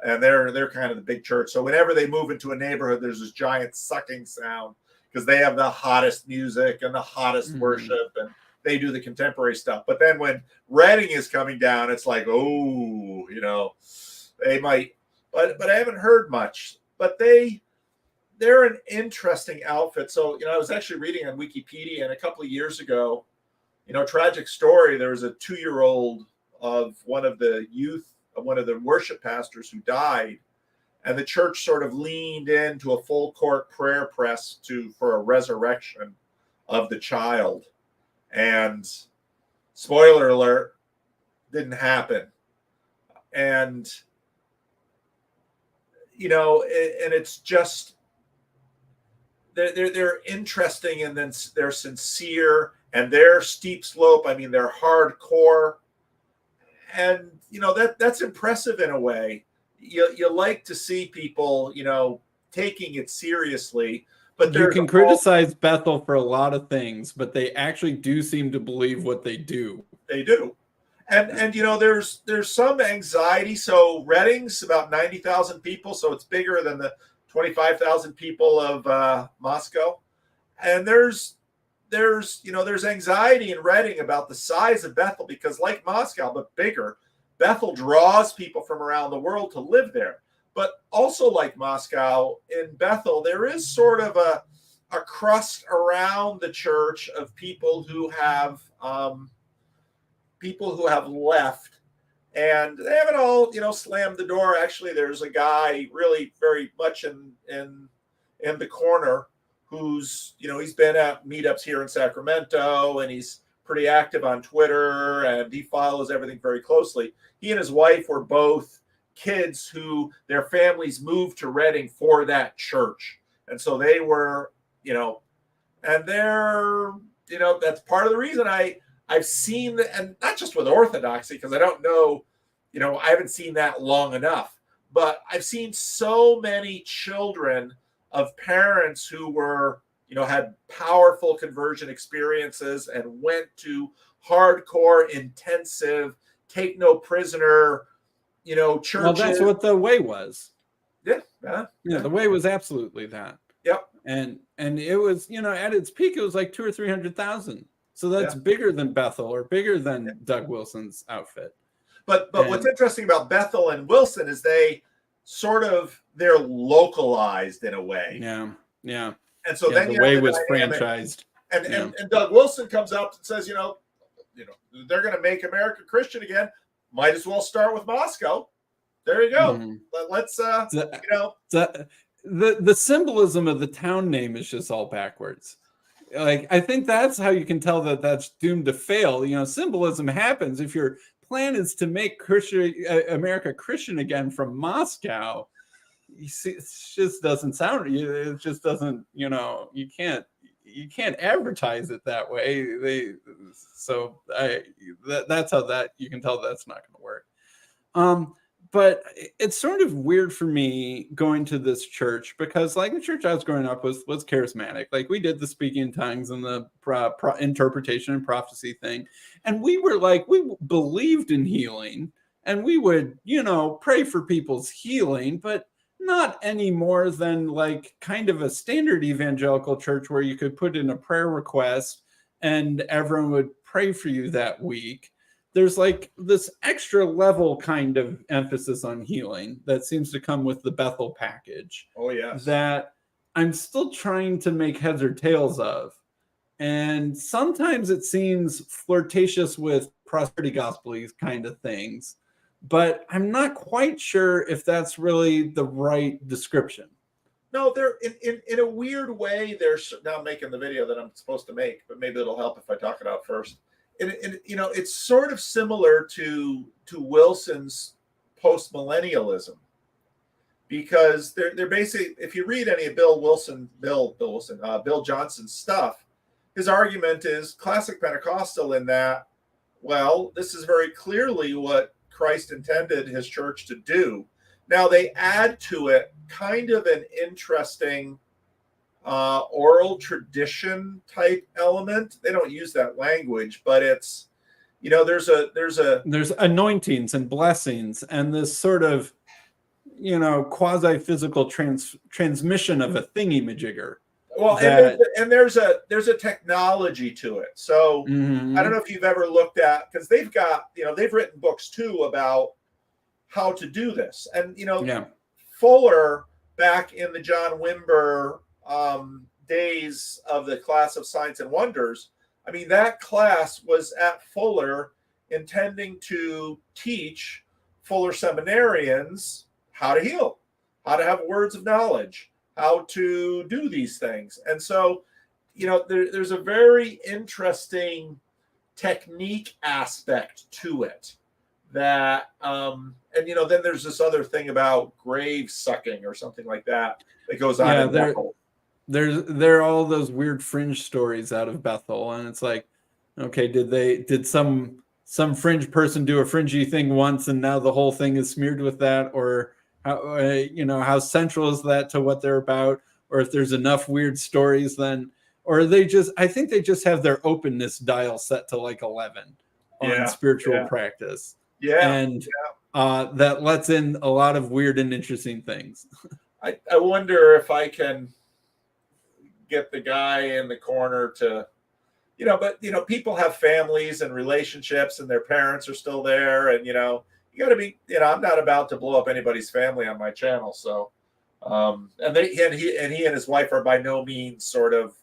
and they're kind of the big church. So whenever they move into a neighborhood, there's this giant sucking sound because they have the hottest music and the hottest worship, and they do the contemporary stuff. But then when Redding is coming down, it's like, they might, but I haven't heard much. But they're an interesting outfit. So, I was actually reading on Wikipedia, and a couple of years ago, tragic story, there was a 2-year-old of one of the worship pastors who died. And the church sort of leaned into a full court prayer press for a resurrection of the child. And spoiler alert, didn't happen. And, and it's just, they're interesting, and then they're sincere, and they're steep slope. I mean, they're hardcore. And, that's impressive in a way. You like to see people, taking it seriously. But
you can criticize Bethel for a lot of things, but they actually do seem to believe what they do.
They do. And there's some anxiety. So Redding's about 90,000 people, so it's bigger than the 25,000 people of Moscow. And there's anxiety in Redding about the size of Bethel, because like Moscow, but bigger, Bethel draws people from around the world to live there. But also like Moscow, in Bethel, there is sort of a crust around the church of people who have left, and they haven't all slammed the door. Actually, there's a guy really very much in the corner who's he's been at meetups here in Sacramento, and he's pretty active on Twitter, and he follows everything very closely. He and his wife were both kids who their families moved to Redding for that church. And so they were, and they're, that's part of the reason I've seen, and not just with Orthodoxy, because I don't know, I haven't seen that long enough, but I've seen so many children of parents who were, had powerful conversion experiences and went to hardcore, intensive, take no prisoner, churches.
Well, that's what the Way was.
Yeah.
The Way was absolutely that.
Yep.
And it was, at its peak, it was like 200,000 or 300,000. So that's bigger than Bethel or bigger than Doug Wilson's outfit.
But what's interesting about Bethel and Wilson is they're localized in a way.
Yeah. Yeah.
And so then
the Way was franchised.
And Doug Wilson comes up and says, they're going to make America Christian again, might as well start with Moscow. There you go.
Mhm.
Let's
The-
you know,
the symbolism of the town name is just all backwards. Like, I think that's how you can tell that that's doomed to fail. You know, symbolism happens if your plan is to make America Christian again from Moscow. You see, it just doesn't sound. It just doesn't. You know, you can't advertise it that way. That's how that you can tell that's not going to work. But it's sort of weird for me going to this church because, like, the church I was growing up was charismatic. Like, we did the speaking in tongues and the interpretation and prophecy thing, and we believed in healing, and we would, you know, pray for people's healing, but not any more than like kind of a standard evangelical church where you could put in a prayer request and everyone would pray for you that week. There's like this extra level kind of emphasis on healing that seems to come with the Bethel package.
oh yes.
That I'm still trying to make heads or tails of. And sometimes it seems flirtatious with prosperity gospel kind of things, but I'm not quite sure if that's really the right description.
No, they're in a weird way. They're now making the video that I'm supposed to make, but maybe it'll help if I talk it out first. And you know, it's sort of similar to Wilson's post-millennialism, because they're basically, if you read any of Bill Johnson's stuff, his argument is classic Pentecostal in that, well, this is very clearly what Christ intended his church to do. Now they add to it kind of an interesting oral tradition type element. They don't use that language, but it's, you know, there's
anointings and blessings and this sort of, you know, quasi-physical transmission of a thingy-majigger.
Well, and there's a technology to it. So I don't know if you've ever looked at, because they've got, you know, they've written books too about how to do this. And, you know, Fuller, back in the John Wimber days of the class of Signs and Wonders, I mean, that class was at Fuller intending to teach Fuller seminarians how to heal, how to have words of knowledge, how to do these things. And so, you know, there's a very interesting technique aspect to it that, and, you know, then there's this other thing about grave sucking or something like that goes on in Bethel.
There are all those weird fringe stories out of Bethel, and it's like, okay, did some fringe person do a fringy thing once and now the whole thing is smeared with that? Or how, you know, how central is that to what they're about? Or if there's enough weird stories, then, or I think they just have their openness dial set to like 11 on spiritual practice. And that lets in a lot of weird and interesting things.
I wonder if I can get the guy in the corner to, you know, but, you know, people have families and relationships and their parents are still there. And, you know, you got to be, you know, I'm not about to blow up anybody's family on my channel. So, and he and his wife are by no means sort of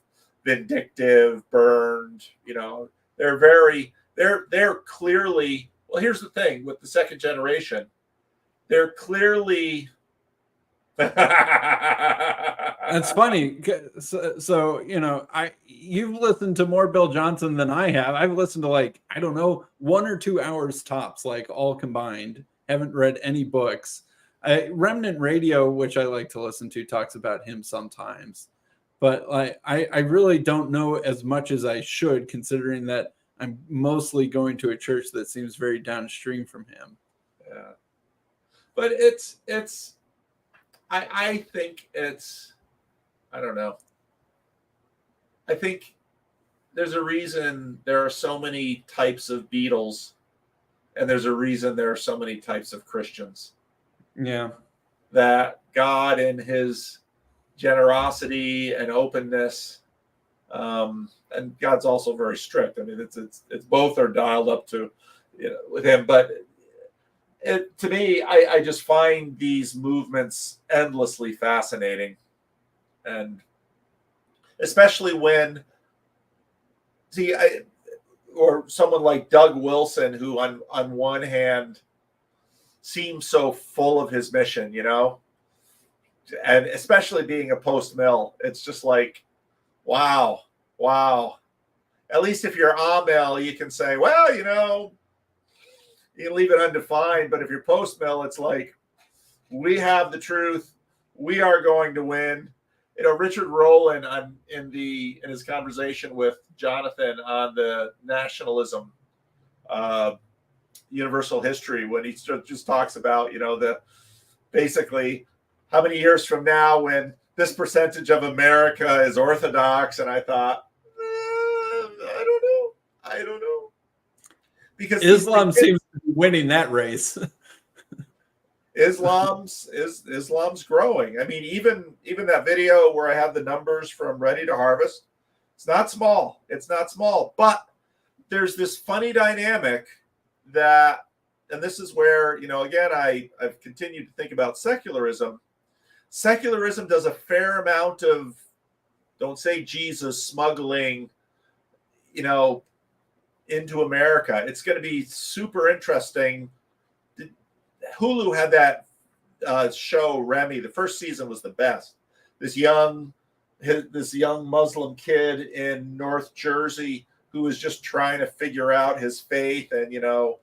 vindictive, burned, you know, they're clearly, well, here's the thing with the second generation, they're clearly,
That's funny. So you know, you've listened to more Bill Johnson than I have. I've listened to, like, I don't know, 1 or 2 hours tops, like all combined. Haven't read any books. Remnant Radio, which I like to listen to, talks about him sometimes, but I really don't know as much as I should, considering that I'm mostly going to a church that seems very downstream from him.
Yeah, but I think it's, I don't know. I think there's a reason there are so many types of Beatles, and there's a reason there are so many types of Christians.
Yeah.
That God, in his generosity and openness, and God's also very strict. I mean, it's both are dialed up to, you know, with him, but to me, I just find these movements endlessly fascinating. And especially when, or someone like Doug Wilson, who on one hand seems so full of his mission, you know, and especially being a post-mill, it's just like, wow. At least if you're a-mill, you can say, well, you know, you can leave it undefined. But if you're post-mill, it's like, we have the truth. We are going to win. You know, Richard Rowland in his conversation with Jonathan on the nationalism, universal history, when he just talks about, you know, basically how many years from now when this percentage of America is Orthodox, and I thought, I don't know, because
Islam seems to be winning that race.
Islam's growing. I mean, even that video where I have the numbers from Ready to Harvest, it's not small. But there's this funny dynamic that, and this is where, you know, again, I've continued to think about secularism. Secularism does a fair amount of, don't say Jesus, smuggling, you know, into America. It's going to be super interesting. Hulu had that show, Remy. The first season was the best. This young Muslim kid in North Jersey who was just trying to figure out his faith, and you know,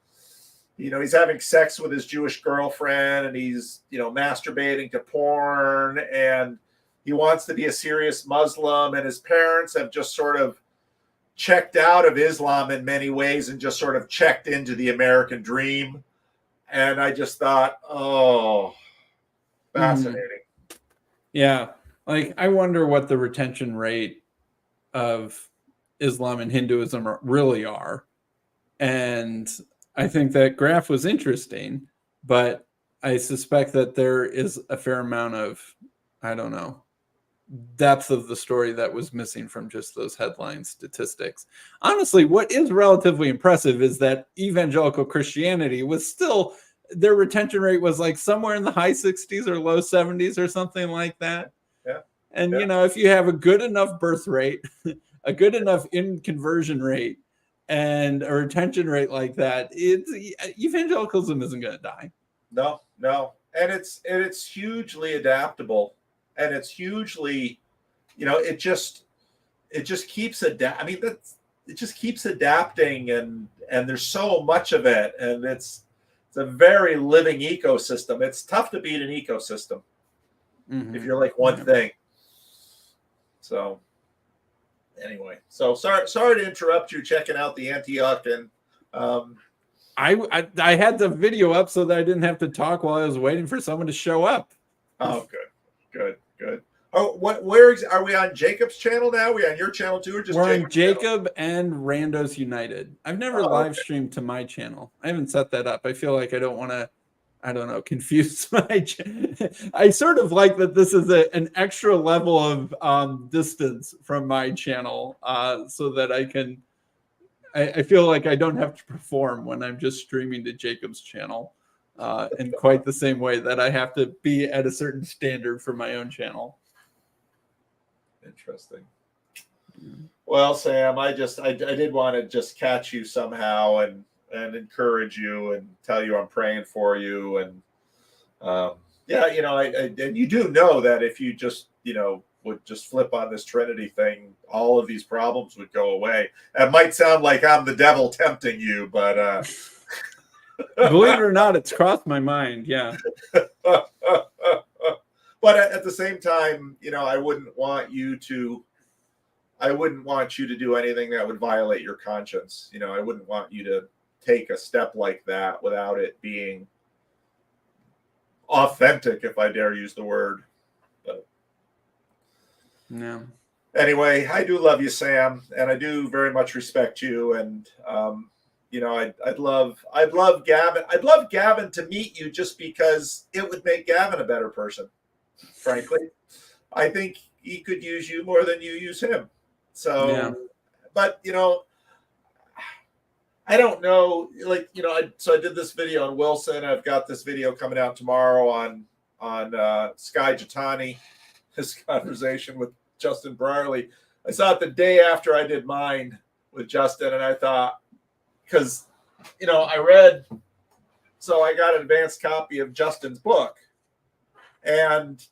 he's having sex with his Jewish girlfriend, and he's, you know, masturbating to porn, and he wants to be a serious Muslim, and his parents have just sort of checked out of Islam in many ways and just sort of checked into the American dream. And I just thought, oh, fascinating.
Yeah. Like, I wonder what the retention rate of Islam and Hinduism really are. And I think that graph was interesting, but I suspect that there is a fair amount of, I don't know, depth of the story that was missing from just those headline statistics. Honestly, what is relatively impressive is that evangelical Christianity was still, their retention rate was like somewhere in the high 60s or low 70s or something like that.
Yeah.
And, you know, if you have a good enough birth rate, a good enough conversion rate, and a retention rate like that, evangelicalism isn't going to die.
No. And it's hugely adaptable. And it's hugely, you know, it just keeps it just keeps adapting, and there's so much of it, and it's a very living ecosystem. It's tough to beat an ecosystem if you're like one thing. So anyway, so sorry to interrupt you checking out the Antioch, and
I had the video up so that I didn't have to talk while I was waiting for someone to show up.
Oh, good. Oh, are we on Jacob's channel now? Are we on your channel too, or just
we're
Jacob's
on Jacob and Randos United? I've never live streamed to my channel. I haven't set that up. I feel like I don't want to, I don't know, confuse my I sort of like that this is an extra level of distance from my channel, so that I feel like I don't have to perform when I'm just streaming to Jacob's channel in quite the same way that I have to be at a certain standard for my own channel.
Interesting. Well, Sam, I did want to just catch you somehow and encourage you and tell you I'm praying for you, and yeah, you know, and you do know that if you just, you know, would just flip on this Trinity thing, all of these problems would go away. It might sound like I'm the devil tempting you, but
believe it or not, it's crossed my mind. Yeah.
But at the same time, you know, I wouldn't want you to do anything that would violate your conscience. You know, I wouldn't want you to take a step like that without it being authentic, if I dare use the word. But
no.
Anyway, I do love you, Sam, and I do very much respect you. And you know, I'd love Gavin. I'd love Gavin to meet you just because it would make Gavin a better person. Frankly, I think he could use you more than you use him. So, yeah. But you know, I don't know. Like, you know, I did this video on Wilson. I've got this video coming out tomorrow on Skye Jitani, his conversation with Justin Brierley. I saw it the day after I did mine. with Justin, and I thought, because I read, so I got an advanced copy of Justin's book, and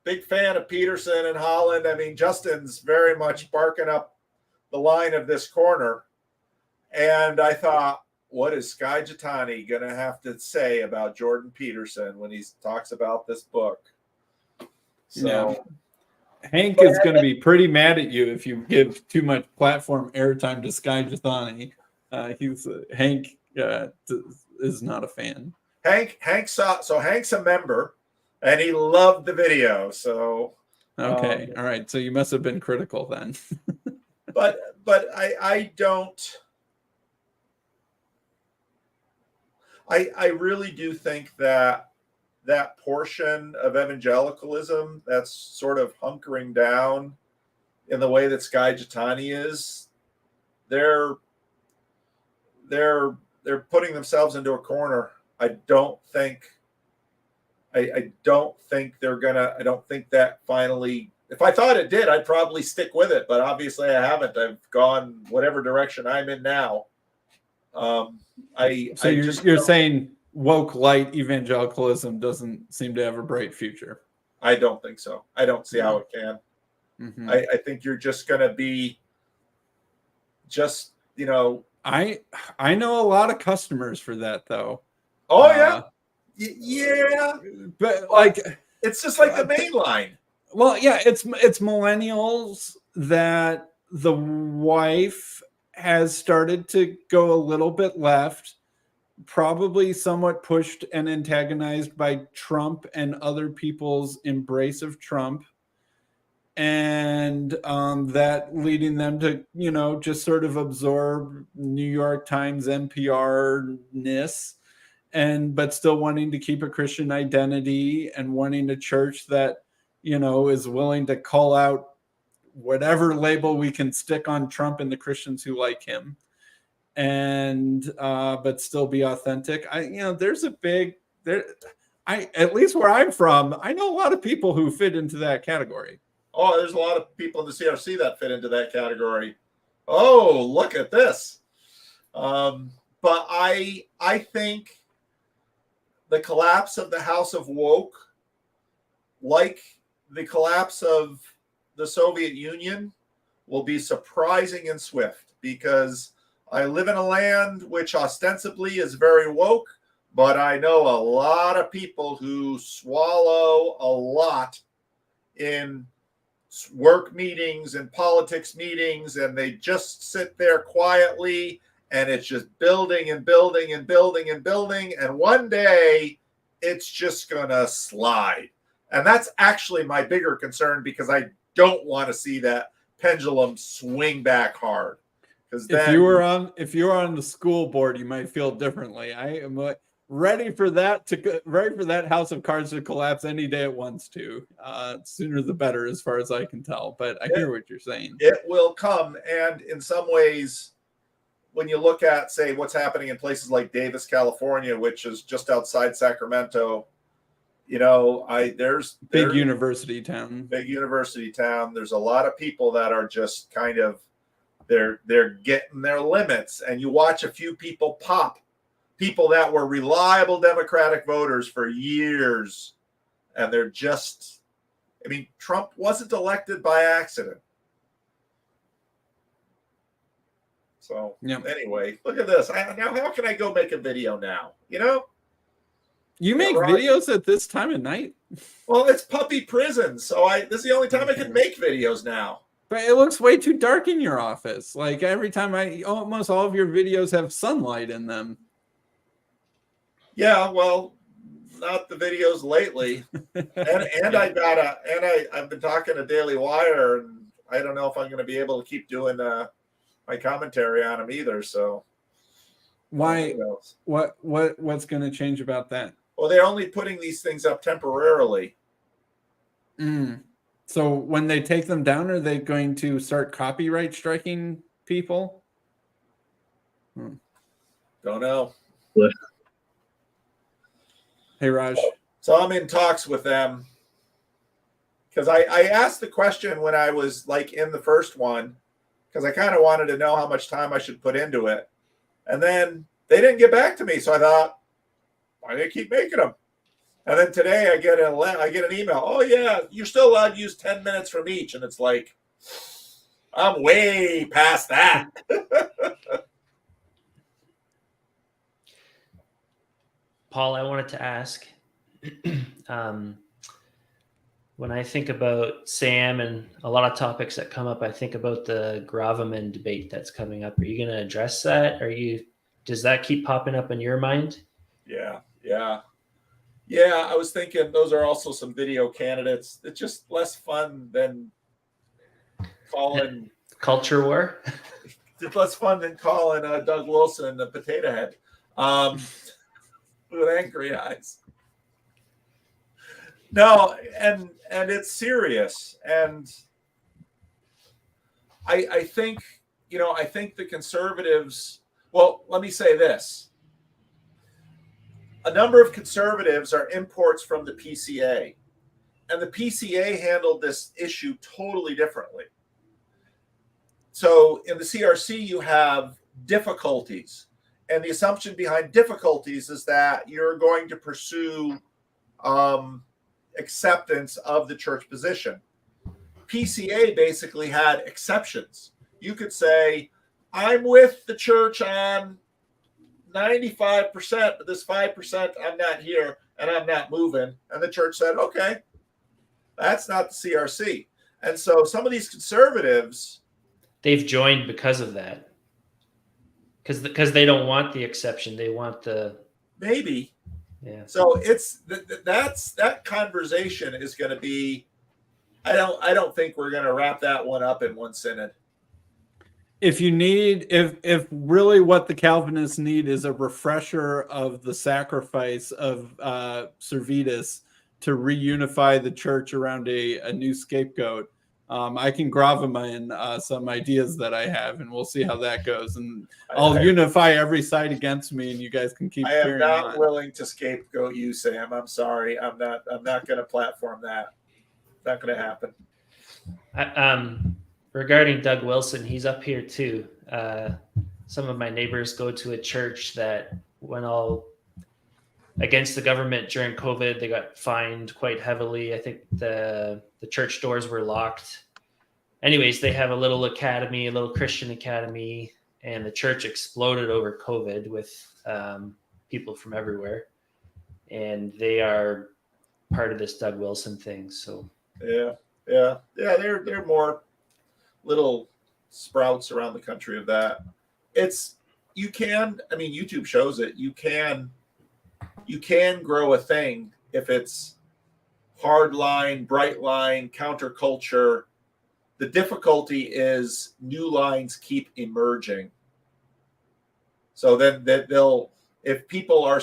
big fan of Peterson and Holland. I mean, Justin's very much barking up the line of this corner, and I thought, what is Skye Jethani going to have to say about Jordan Peterson when he talks about this book? So.
Yeah. Hank is going to be pretty mad at you if you give too much platform airtime to Skye Jethani. Hank is not a fan.
Hank's a member, and he loved the video. So
okay, all right. So you must have been critical then.
but I don't. I really do think that portion of evangelicalism that's sort of hunkering down in the way that Skye Jethani is, they're putting themselves into a corner. I don't think they're gonna. I don't think that finally. If I thought it did, I'd probably stick with it. But obviously, I haven't. I've gone whatever direction I'm in now.
You're saying woke light evangelicalism doesn't seem to have a bright future.
I don't think so. I don't see how it can.
Mm-hmm.
I think you're just going to be
I know a lot of customers for that though.
Oh yeah. Yeah.
But like
it's just like the main line.
Well, yeah, it's millennials that the wife has started to go a little bit left, probably somewhat pushed and antagonized by Trump and other people's embrace of Trump. And that leading them to, just sort of absorb New York Times NPR-ness, but still wanting to keep a Christian identity and wanting a church that, is willing to call out whatever label we can stick on Trump and the Christians who like him, and but still be authentic. There's at least where I'm from, I know a lot of people who fit into that category.
Oh, there's a lot of people in the CRC that fit into that category. Oh, look at this. But I think the collapse of the House of Woke, like the collapse of the Soviet Union, will be surprising and swift, because I live in a land which ostensibly is very woke, but I know a lot of people who swallow a lot in work meetings and politics meetings, and they just sit there quietly, and it's just building and building and building and building, and one day it's just gonna slide. And that's actually my bigger concern, because I don't want to see that pendulum swing back hard. Because
if you were on the school board, you might feel differently. I am ready for that house of cards to collapse any day it wants to. Sooner the better, as far as I can tell. But I hear what you're saying.
It will come, and in some ways, when you look at, say, what's happening in places like Davis, California, which is just outside Sacramento, there's
big university town.
There's a lot of people that are just kind of they're getting their limits, and you watch a few people pop. People that were reliable Democratic voters for years, and they're just, Trump wasn't elected by accident. So Anyway, look at this. Now, how can I go make a video now?
You make videos at this time of night?
Well, it's puppy prison, so this is the only time I can make videos now.
But it looks way too dark in your office. Like every time almost all of your videos have sunlight in them.
Yeah, well, not the videos lately. and I've been talking to Daily Wire, and I don't know if I'm going to be able to keep doing my commentary on them either. So
why? What's going to change about that?
Well, they're only putting these things up temporarily.
So when they take them down, are they going to start copyright striking people?
Don't know.
Hey, Raj.
So I'm in talks with them, because I asked the question when I was in the first one, because I kind of wanted to know how much time I should put into it. And then they didn't get back to me. So I thought, why do they keep making them? And then today I get an email. Oh yeah, you're still allowed to use 10 minutes from each. And it's like, I'm way past that.
Paul, I wanted to ask, when I think about Sam and a lot of topics that come up, I think about the Gravamen debate that's coming up. Are you going to address that? Does that keep popping up in your mind?
Yeah. I was thinking those are also some video candidates. It's just less fun than calling
Culture war?
it's less fun than calling Doug Wilson the potato head with angry eyes. No, and it's serious. And I think, I think the conservatives, well, let me say this. A number of conservatives are imports from the PCA, and the PCA handled this issue totally differently. So in the CRC, you have difficulties, and the assumption behind difficulties is that you're going to pursue acceptance of the church position. PCA basically had exceptions. You could say, I'm with the church on 95%, but this 5%, I'm not here and I'm not moving. And the church said, okay, that's not the CRC. And so some of these conservatives,
They've joined because of that. Because they don't want the exception. They want the...
maybe.
Yeah.
So that conversation is going to be, I don't think we're going to wrap that one up in one synod.
If you need, if really what the Calvinists need is a refresher of the sacrifice of Servetus to reunify the church around a new scapegoat, I can Gravamen some ideas that I have, and we'll see how that goes. And I'll unify every side against me, and you guys can keep.
I am
carrying
not
on.
willing to scapegoat you, Sam. I'm sorry. I'm not going to platform that. Not going to happen.
Regarding Doug Wilson, he's up here too. Some of my neighbors go to a church that went all against the government during COVID. They got fined quite heavily. I think the church doors were locked. Anyways, they have a little academy, a little Christian academy, and the church exploded over COVID with people from everywhere. And they are part of this Doug Wilson thing. So
Yeah. They're more little sprouts around the country of that. YouTube shows it. You can grow a thing if it's hard line, bright line, counterculture. The difficulty is new lines keep emerging. So then if people are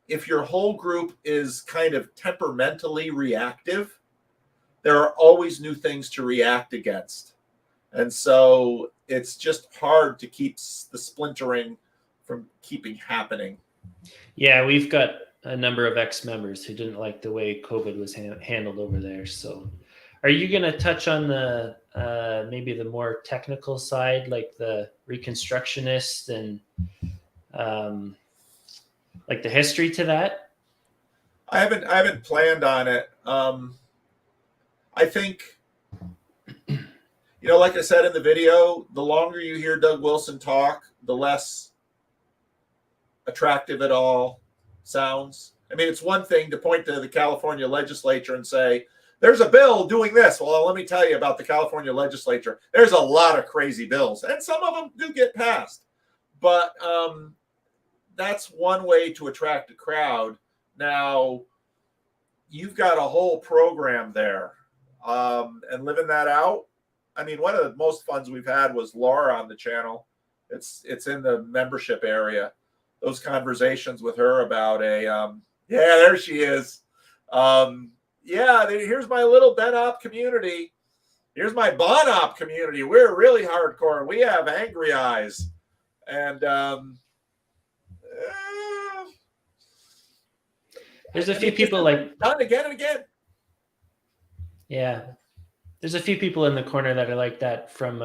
if your whole group is kind of temperamentally reactive, there are always new things to react against. And so it's just hard to keep the splintering from keeping happening.
yeah, we've got a number of ex-members who didn't like the way COVID was handled over there. So are you going to touch on the maybe the more technical side, like the Reconstructionist and like the history to that?
I haven't planned on it. I think, like I said in the video, the longer you hear Doug Wilson talk, the less attractive it all sounds. I mean, it's one thing to point to the California legislature and say, there's a bill doing this. Well, let me tell you about the California legislature. There's a lot of crazy bills, and some of them do get passed. But that's one way to attract a crowd. Now, you've got a whole program there. And living that out, I mean, one of the most funs we've had was Laura on the channel. It's in the membership area. Those conversations with her about there she is. Here's my little Ben-Op community. Here's my Bon-Op community. We're really hardcore. We have angry eyes. And
there's a few people like
done again and again.
Yeah. There's a few people in the corner that are like that from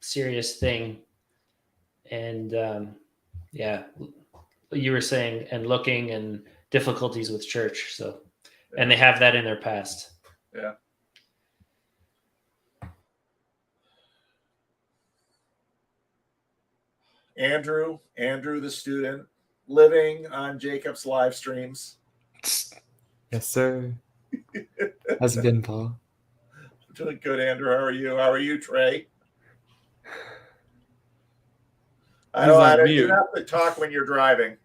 serious thing. And yeah, you were saying, and looking and difficulties with church. So, and they have that in their past.
Yeah. Andrew the student, living on Jacob's live streams.
Yes, sir. How's it been, Paul?
Doing good, Andrew. How are you? How are you, Trey? I don't. You have to talk when you're driving.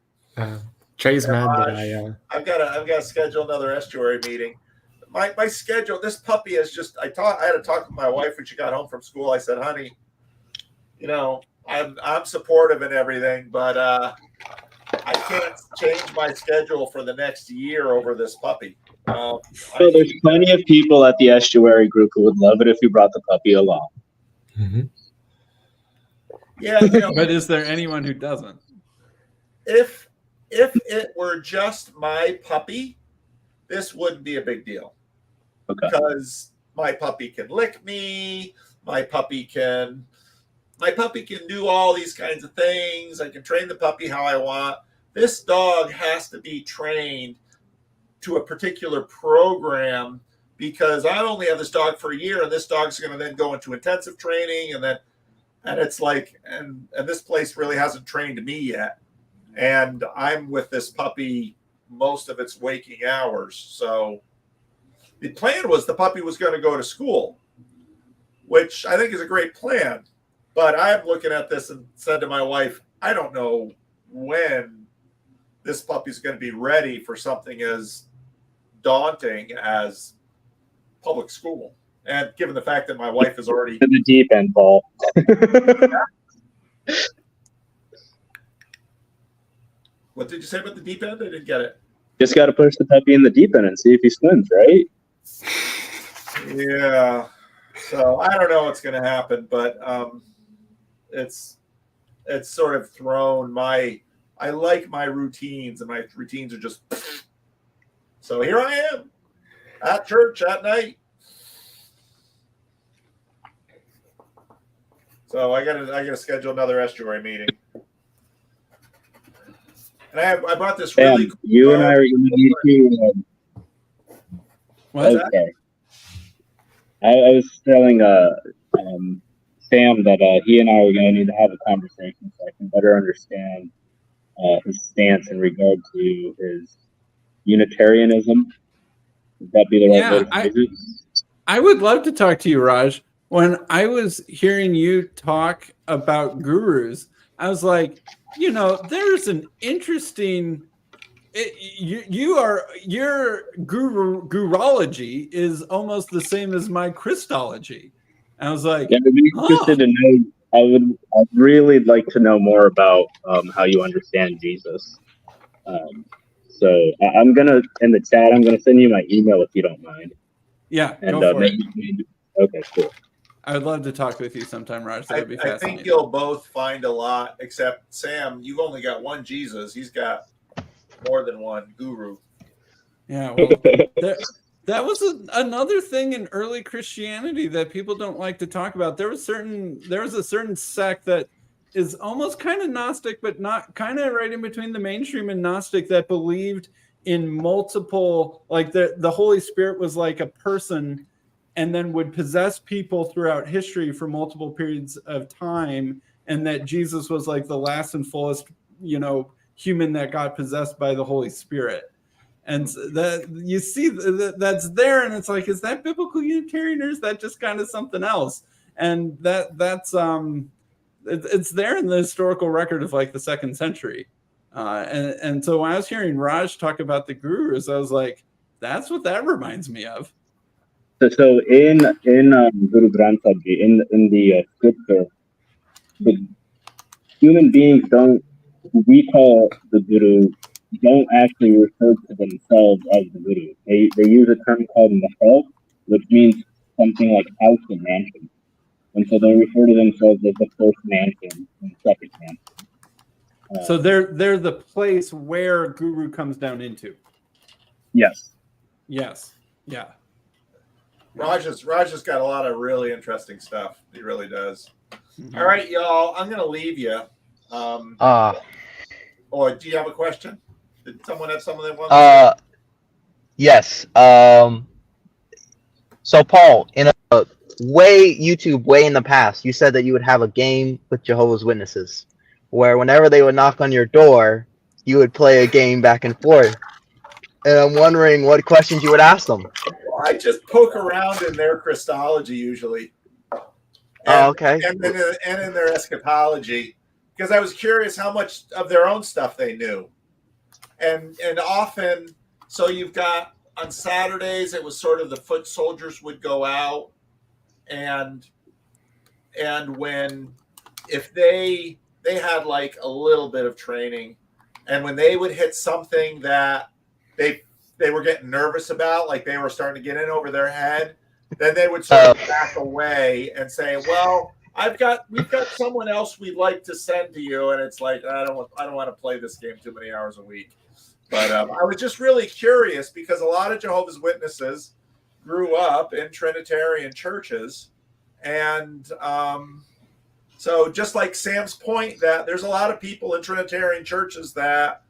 Trey's mad that
I've got to schedule another estuary meeting. My schedule. This puppy is just. I had to talk to my wife when she got home from school. I said, honey, you know, I'm supportive and everything, but I can't change my schedule for the next year over this puppy.
So there's plenty of people at the estuary group who would love it if you brought the puppy along.
Mm-hmm.
Yeah, you know,
But is there anyone who doesn't?
If it were just my puppy, this wouldn't be a big deal.
Okay.
Because my puppy can lick me, my puppy can do all these kinds of things. I can train the puppy how I want. This dog has to be trained to a particular program because I only have this dog for a year, and this dog's going to then go into intensive training, and it's like, and this place really hasn't trained me yet. And I'm with this puppy most of its waking hours. So the plan was the puppy was going to go to school, which I think is a great plan. But I'm looking at this and said to my wife, I don't know when this puppy's going to be ready for something as daunting as public school. And given the fact that my wife is already
in the deep end, Paul.
What did you say about the deep end? I didn't get it.
Just got to push the puppy in the deep end and see if he swims, right?
Yeah. So I don't know what's going to happen, but it's sort of thrown I like my routines, and my routines are just. So here I am at church at night. So I gotta schedule another estuary meeting. And I brought this really.
Sam, you and I are going to need to.
What's
Okay. I was telling Sam that he and I are going to need to have a conversation so I can better understand his stance in regard to his Unitarianism. Would that be the right way to phrase it?
I would love to talk to you, Raj. When I was hearing you talk about gurus, I was like, you know, there's an interesting. Your gurology is almost the same as my Christology. I was like,
yeah, I'd be interested to know. I'd really like to know more about how you understand Jesus. So I'm gonna in the chat. I'm gonna send you my email if you don't mind.
Yeah,
and
go for it.
Okay, cool.
I would love to talk with you sometime, Raj. That would be fascinating.
I think you'll both find a lot, except Sam, you've only got one Jesus. He's got more than one guru.
Yeah, well, that was another thing in early Christianity that people don't like to talk about. There was a certain sect that is almost kind of Gnostic, but not kind of right in between the mainstream and Gnostic, that believed in multiple, like the Holy Spirit was like a person and then would possess people throughout history for multiple periods of time, and that Jesus was like the last and fullest, human that got possessed by the Holy Spirit. And that you see that's there, and it's like, is that biblical Unitarian, or is that just kind of something else? And that's it's there in the historical record of like the 2nd century. And so when I was hearing Raj talk about the gurus, I was like, that's what that reminds me of.
So in Guru Granth Sahib Ji, in the scripture, the human beings we call the Guru, don't actually refer to themselves as the Guru. They use a term called Mahal, which means something like house and mansion. And so they refer to themselves as the first mansion and second mansion.
So they're the place where Guru comes down into.
Yes.
Yes. Yeah.
Raj has got a lot of really interesting stuff. He really does. All right, y'all. I'm gonna leave you. Or do you have a question? Did someone have something they wanted to say?
Yes. So Paul, in a YouTube way in the past, you said that you would have a game with Jehovah's Witnesses, where whenever they would knock on your door, you would play a game back and forth. And I'm wondering what questions you would ask them.
Well, I just poke around in their Christology usually.
Oh, okay.
And in their eschatology, because I was curious how much of their own stuff they knew. And often, so you've got on Saturdays, it was sort of the foot soldiers would go out, and when if they had like a little bit of training, and when they would hit something that they were getting nervous about, like they were starting to get in over their head, then they would sort of back away and say, "Well, we've got someone else we'd like to send to you," and it's like I don't want to play this game too many hours a week. But I was just really curious because a lot of Jehovah's Witnesses grew up in Trinitarian churches, and so just like Sam's point that there's a lot of people in Trinitarian churches that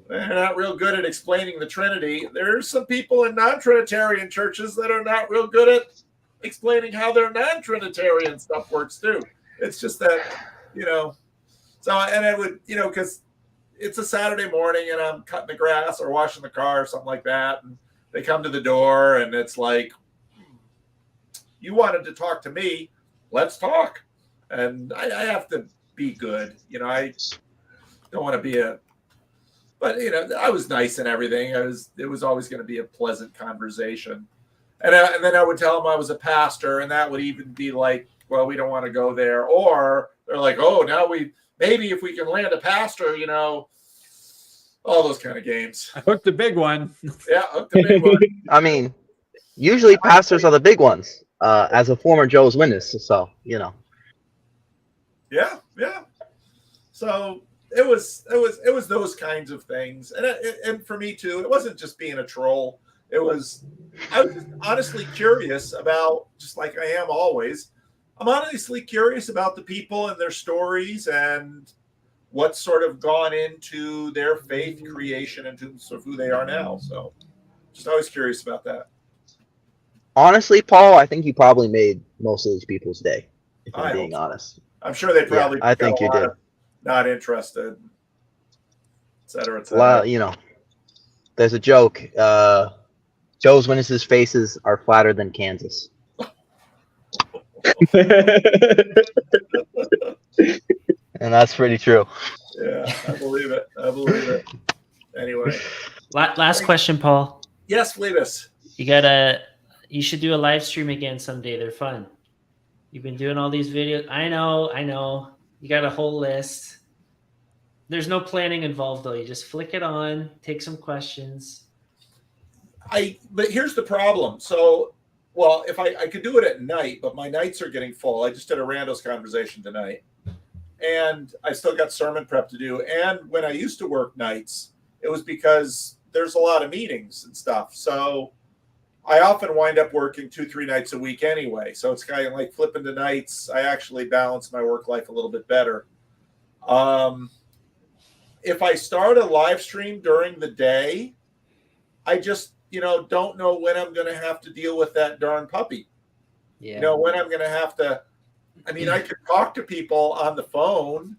they're not real good at explaining the Trinity. There's some people in non-Trinitarian churches that are not real good at explaining how their non-Trinitarian stuff works too. It's just that, so, and it would, because it's a Saturday morning and I'm cutting the grass or washing the car or something like that. And they come to the door and it's like, you wanted to talk to me, let's talk. And I have to be good. I don't want to be but I was nice and everything. It was always going to be a pleasant conversation. And then I would tell them I was a pastor, and that would even be like, well, we don't want to go there. Or they're like, oh, now maybe if we can land a pastor, all those kind of games.
I hooked the big one.
Yeah, hooked the big one.
I mean, usually pastors are the big ones. As a former Jehovah's Witness, so
Yeah. So it was those kinds of things, and for me too, it wasn't just being a troll. I was just honestly curious about, just like I am always. I'm honestly curious about the people and their stories and what's sort of gone into their faith creation into sort of who they are now. So, just always curious about that.
honestly, Paul, I think you probably made most of these people's day, if I'm being honest.
I'm sure they probably
I think you did.
Not interested, et cetera, et cetera.
Well, there's a joke. Joe's Witnesses' faces are flatter than Kansas. And that's pretty true.
Yeah, I believe it. Anyway.
Last question, Paul.
Yes, Fleetus.
You should do a live stream again someday. They're fun. You've been doing all these videos. I know. You got a whole list. There's no planning involved though. You just flick it on, take some questions.
But here's the problem. So, well, if I could do it at night, but my nights are getting full. I just did a Randos conversation tonight, and I still got sermon prep to do. And when I used to work nights, it was because there's a lot of meetings and stuff. So I often wind up working 2-3 nights a week anyway. So it's kind of like flipping to nights. I actually balance my work life a little bit better. If I start a live stream during the day, I just, don't know when I'm going to have to deal with that darn puppy.
Yeah.
When I'm going to have to, I could talk to people on the phone,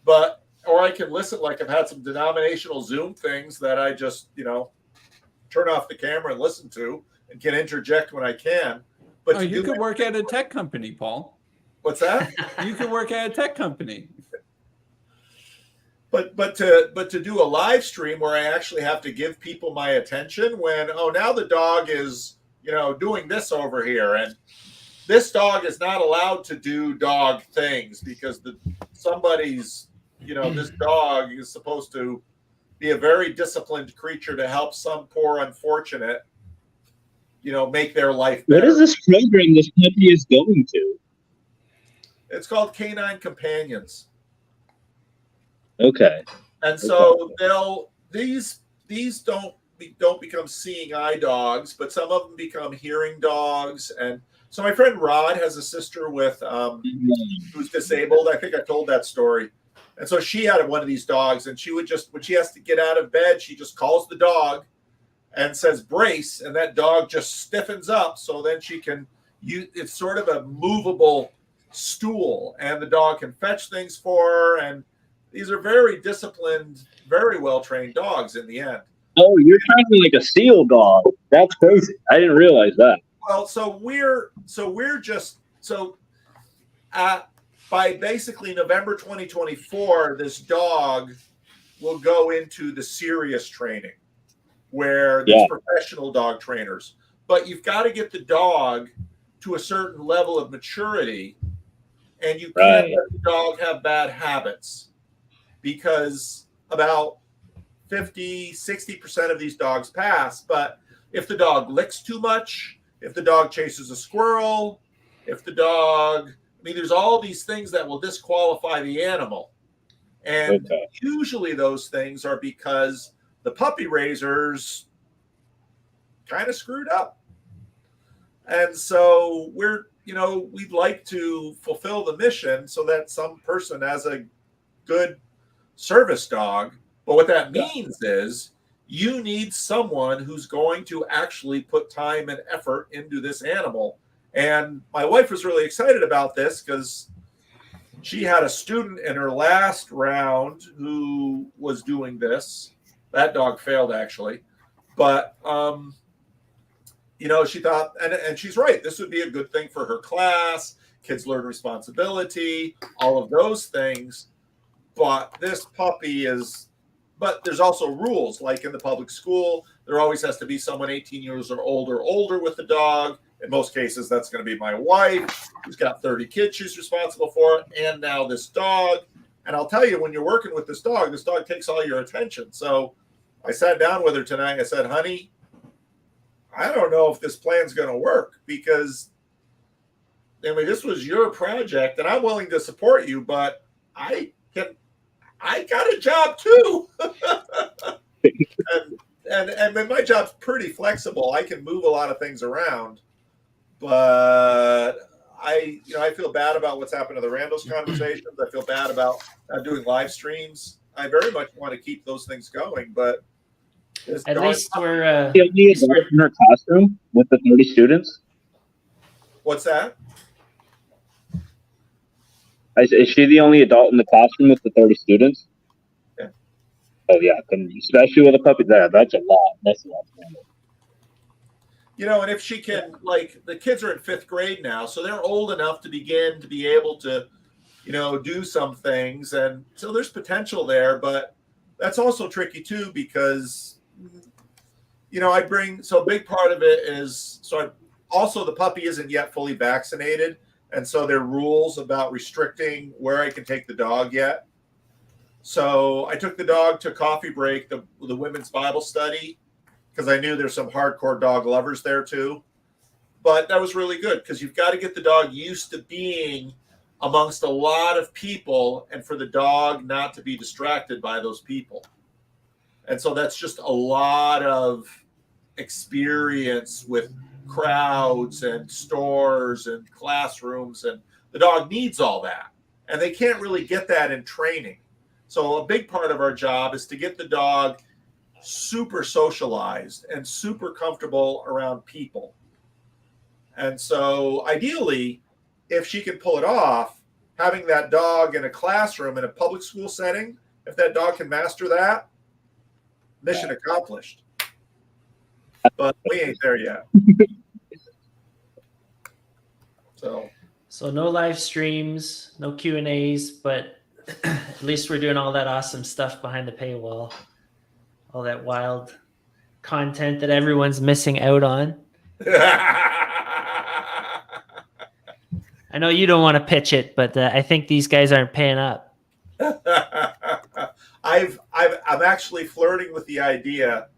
or I can listen. Like I've had some denominational Zoom things that I just, turn off the camera and listen to and can interject when I can. But
you could work at a tech company, Paul.
What's that?
You could work at a tech company.
But to do a live stream where I actually have to give people my attention when, now the dog is, doing this over here, and this dog is not allowed to do dog things because somebody's, this dog is supposed to be a very disciplined creature to help some poor unfortunate, make their life better.
What is this program this puppy is going to?
It's called Canine Companions.
Okay.
And so these don't don't become seeing eye dogs, but some of them become hearing dogs. And so my friend Rod has a sister with who's disabled. I think I told that story. And so she had one of these dogs, and she would just, when she has to get out of bed, she just calls the dog and says brace, and that dog just stiffens up. So then she can use, it's sort of a movable stool, and the dog can fetch things for her. And these are very disciplined, very well trained dogs in the end.
Oh, you're talking like a seal dog. That's crazy. I didn't realize that.
Well, by basically November 2024, this dog will go into the serious training where there's professional dog trainers. But you've got to get the dog to a certain level of maturity, and you can't let the dog have bad habits, because about 50-60% of these dogs pass. But if the dog licks too much, if the dog chases a squirrel, if the dog, I mean, there's all these things that will disqualify the animal. And usually those things are because the puppy raisers kind of screwed up. And so we'd like to fulfill the mission so that some person has a good service dog. But what that means is you need someone who's going to actually put time and effort into this animal. And my wife was really excited about this because she had a student in her last round who was doing this. That dog failed, actually. But, she thought, and she's right, this would be a good thing for her class. Kids learn responsibility, all of those things. But this puppy but there's also rules, like in the public school, there always has to be someone 18 years or older with the dog. In most cases, that's going to be my wife, who's got 30 kids she's responsible for, and now this dog. And I'll tell you, when you're working with this dog takes all your attention. So I sat down with her tonight. I said, honey, I don't know if this plan's going to work, because, I mean, this was your project, and I'm willing to support you, but I got a job too. and my job's pretty flexible. I can move a lot of things around. But I feel bad about what's happened to the Randall's conversations. I feel bad about not doing live streams. I very much want to keep those things going, but
at least we're
in her classroom with the 30 students.
What's that?
Is she the only adult in the classroom with the 30 students?
Yeah.
Oh yeah, especially with a puppy. That's a lot. That's a lot.
And if she can, like, the kids are in 5th grade now, so they're old enough to begin to be able to, do some things. And so there's potential there, but that's also tricky too, because, a big part of it is, also the puppy isn't yet fully vaccinated. And so there are rules about restricting where I can take the dog yet. So I took the dog to coffee break, the women's Bible study, because I knew there's some hardcore dog lovers there too. But that was really good, because you've got to get the dog used to being amongst a lot of people, and for the dog not to be distracted by those people. And so that's just a lot of experience with crowds and stores and classrooms, and the dog needs all that. And they can't really get that in training. So a big part of our job is to get the dog super socialized and super comfortable around people. And so ideally, if she can pull it off, having that dog in a classroom in a public school setting, if that dog can master that, mission accomplished. But we ain't there yet.
So no live streams, no Q&As, but at least we're doing all that awesome stuff behind the paywall. All that wild content that everyone's missing out on. I know you don't want to pitch it, but I think these guys aren't paying up.
I'm actually flirting with the idea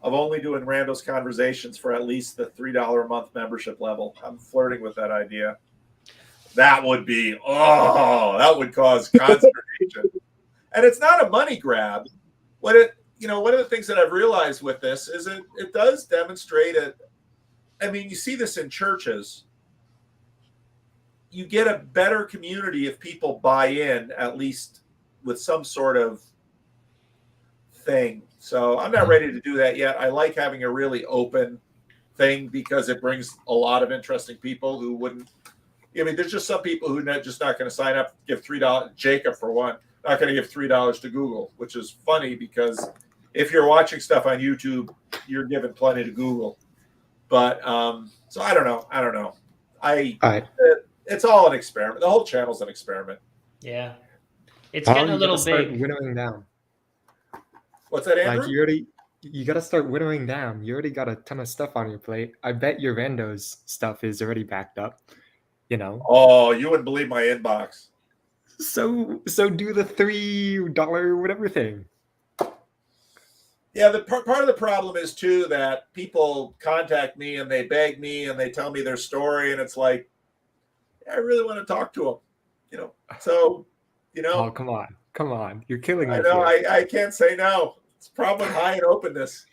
of only doing Randall's Conversations for at least the $3 a month membership level. I'm flirting with that idea. That would cause consternation. And it's not a money grab. one of the things that I've realized with this is it does demonstrate it. I mean, you see this in churches. You get a better community if people buy in, at least with some sort of thing. So I'm not ready to do that yet. I like having a really open thing because it brings a lot of interesting people who wouldn't. I mean, there's just some people who are just not going to sign up, give $3. Jacob, for one, not going to give $3 to Google, which is funny because if you're watching stuff on YouTube, you're giving plenty to Google. But so I don't know. All right. It's all an experiment. The whole channel's an experiment.
Yeah, it's getting a little big.
Winnowing down.
What's that, Andrew?
Like you gotta start winnowing down. You already got a ton of stuff on your plate. I bet your randos stuff is already backed up.
Oh, you wouldn't believe my inbox.
So do the $3 whatever thing.
Yeah, the part of the problem is too that people contact me and they beg me and they tell me their story, and it's like, I really want to talk to them, So,
Oh, come on, you're killing me.
I know I can't say no. It's probably high in openness.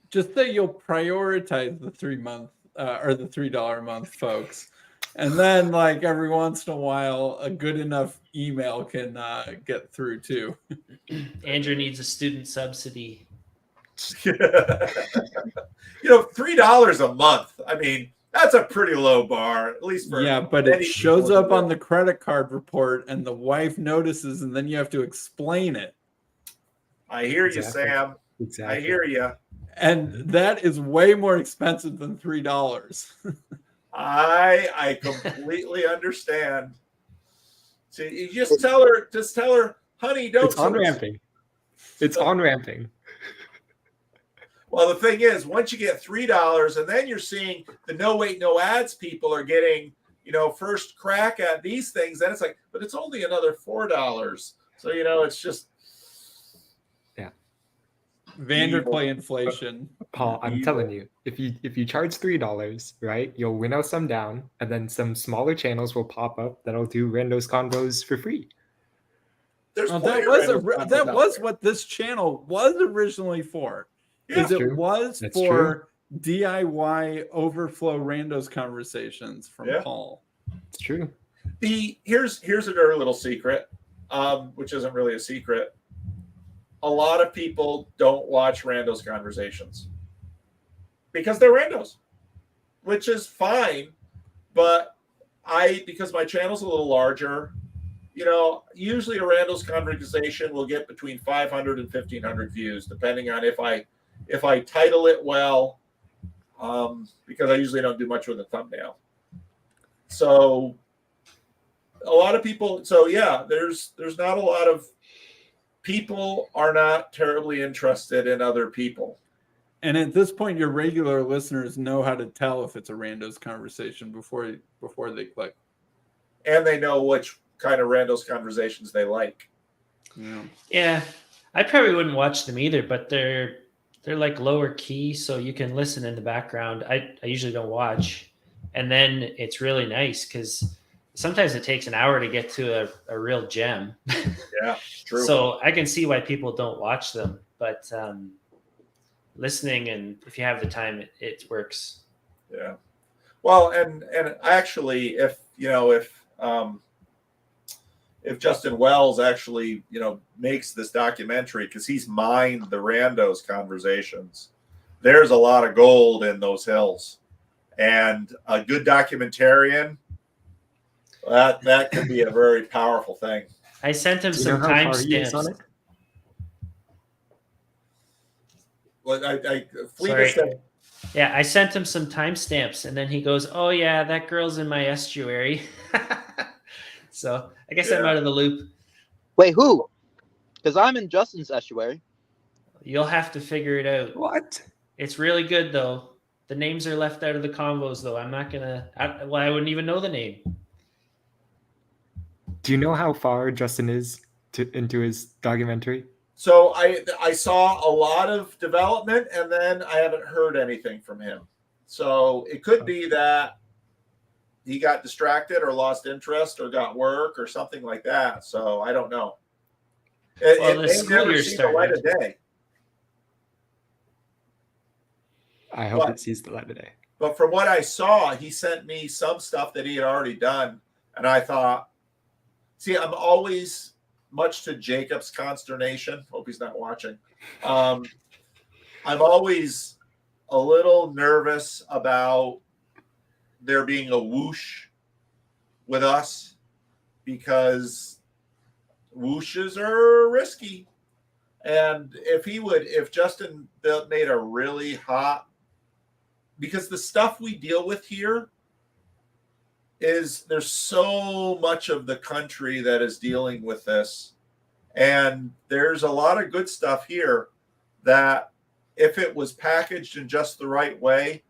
Just that you'll prioritize the 3 month or the $3 a month folks, and then like every once in a while, a good enough email can get through too.
Andrew needs a student subsidy.
$3 a month. I mean, that's a pretty low bar, at least for
but it shows up on the credit card report, and the wife notices, and then you have to explain it.
I hear you, Sam.
Exactly.
I hear you.
And that is way more expensive than $3.
I completely understand. So you just tell her, honey, don't.
It's on-ramping. It's on-ramping.
Well, the thing is, once you get $3, and then you're seeing the no wait, no ads people are getting, first crack at these things, then it's like, but it's only another $4. So, it's just.
Yeah.
Vanderplay inflation.
Paul, I'm telling you, if you charge $3, right, you'll winnow some down, and then some smaller channels will pop up that'll do randos convos for free.
That was what this channel was originally for.
Yeah,
it was for DIY overflow randos conversations from Paul.
It's true.
Here's a dirty little secret, which isn't really a secret. A lot of people don't watch randos conversations because they're randos, which is fine. But because my channel's a little larger, usually a randos conversation will get between 500 and 1,500 views, depending on if I title it well, because I usually don't do much with a thumbnail. So a lot of people, there's not a lot of people are not terribly interested in other people.
And at this point, your regular listeners know how to tell if it's a randos conversation before they click.
And they know which kind of randos conversations they like.
Yeah, I probably wouldn't watch them either, but they're like lower key, so you can listen in the background. I usually don't watch, and then it's really nice because sometimes it takes an hour to get to a real gem.
Yeah, true.
So I can see why people don't watch them, but listening, and if you have the time, it works.
Yeah. Well, and actually, if Justin Wells actually, makes this documentary, because he's mined the randos conversations, there's a lot of gold in those hills, and a good documentarian, that could be a very powerful thing.
I sent him some timestamps.
Well,
Sorry. Yeah, I sent him some timestamps, and then he goes, "Oh yeah, that girl's in my estuary." So I guess I'm out of the loop.
Wait, who? Because I'm in Justin's estuary.
You'll have to figure it out.
What?
It's really good though. The names are left out of the combos though. I'm not gonna. I wouldn't even know the name.
Do you know how far Justin is into his documentary?
So I saw a lot of development, and then I haven't heard anything from him. So it could be that he got distracted or lost interest or got work or something like that. So I don't know. It may never see the light of day.
I hope
But-
it sees the light of day.
But from what I saw, he sent me some stuff that he had already done. And I thought, see, I'm always, much to Jacob's consternation, hope he's not watching. I'm always a little nervous about there being a whoosh with us, because whooshes are risky. And if Justin made a really hot, because the stuff we deal with here is, there's so much of the country that is dealing with this. And there's a lot of good stuff here that if it was packaged in just the right way,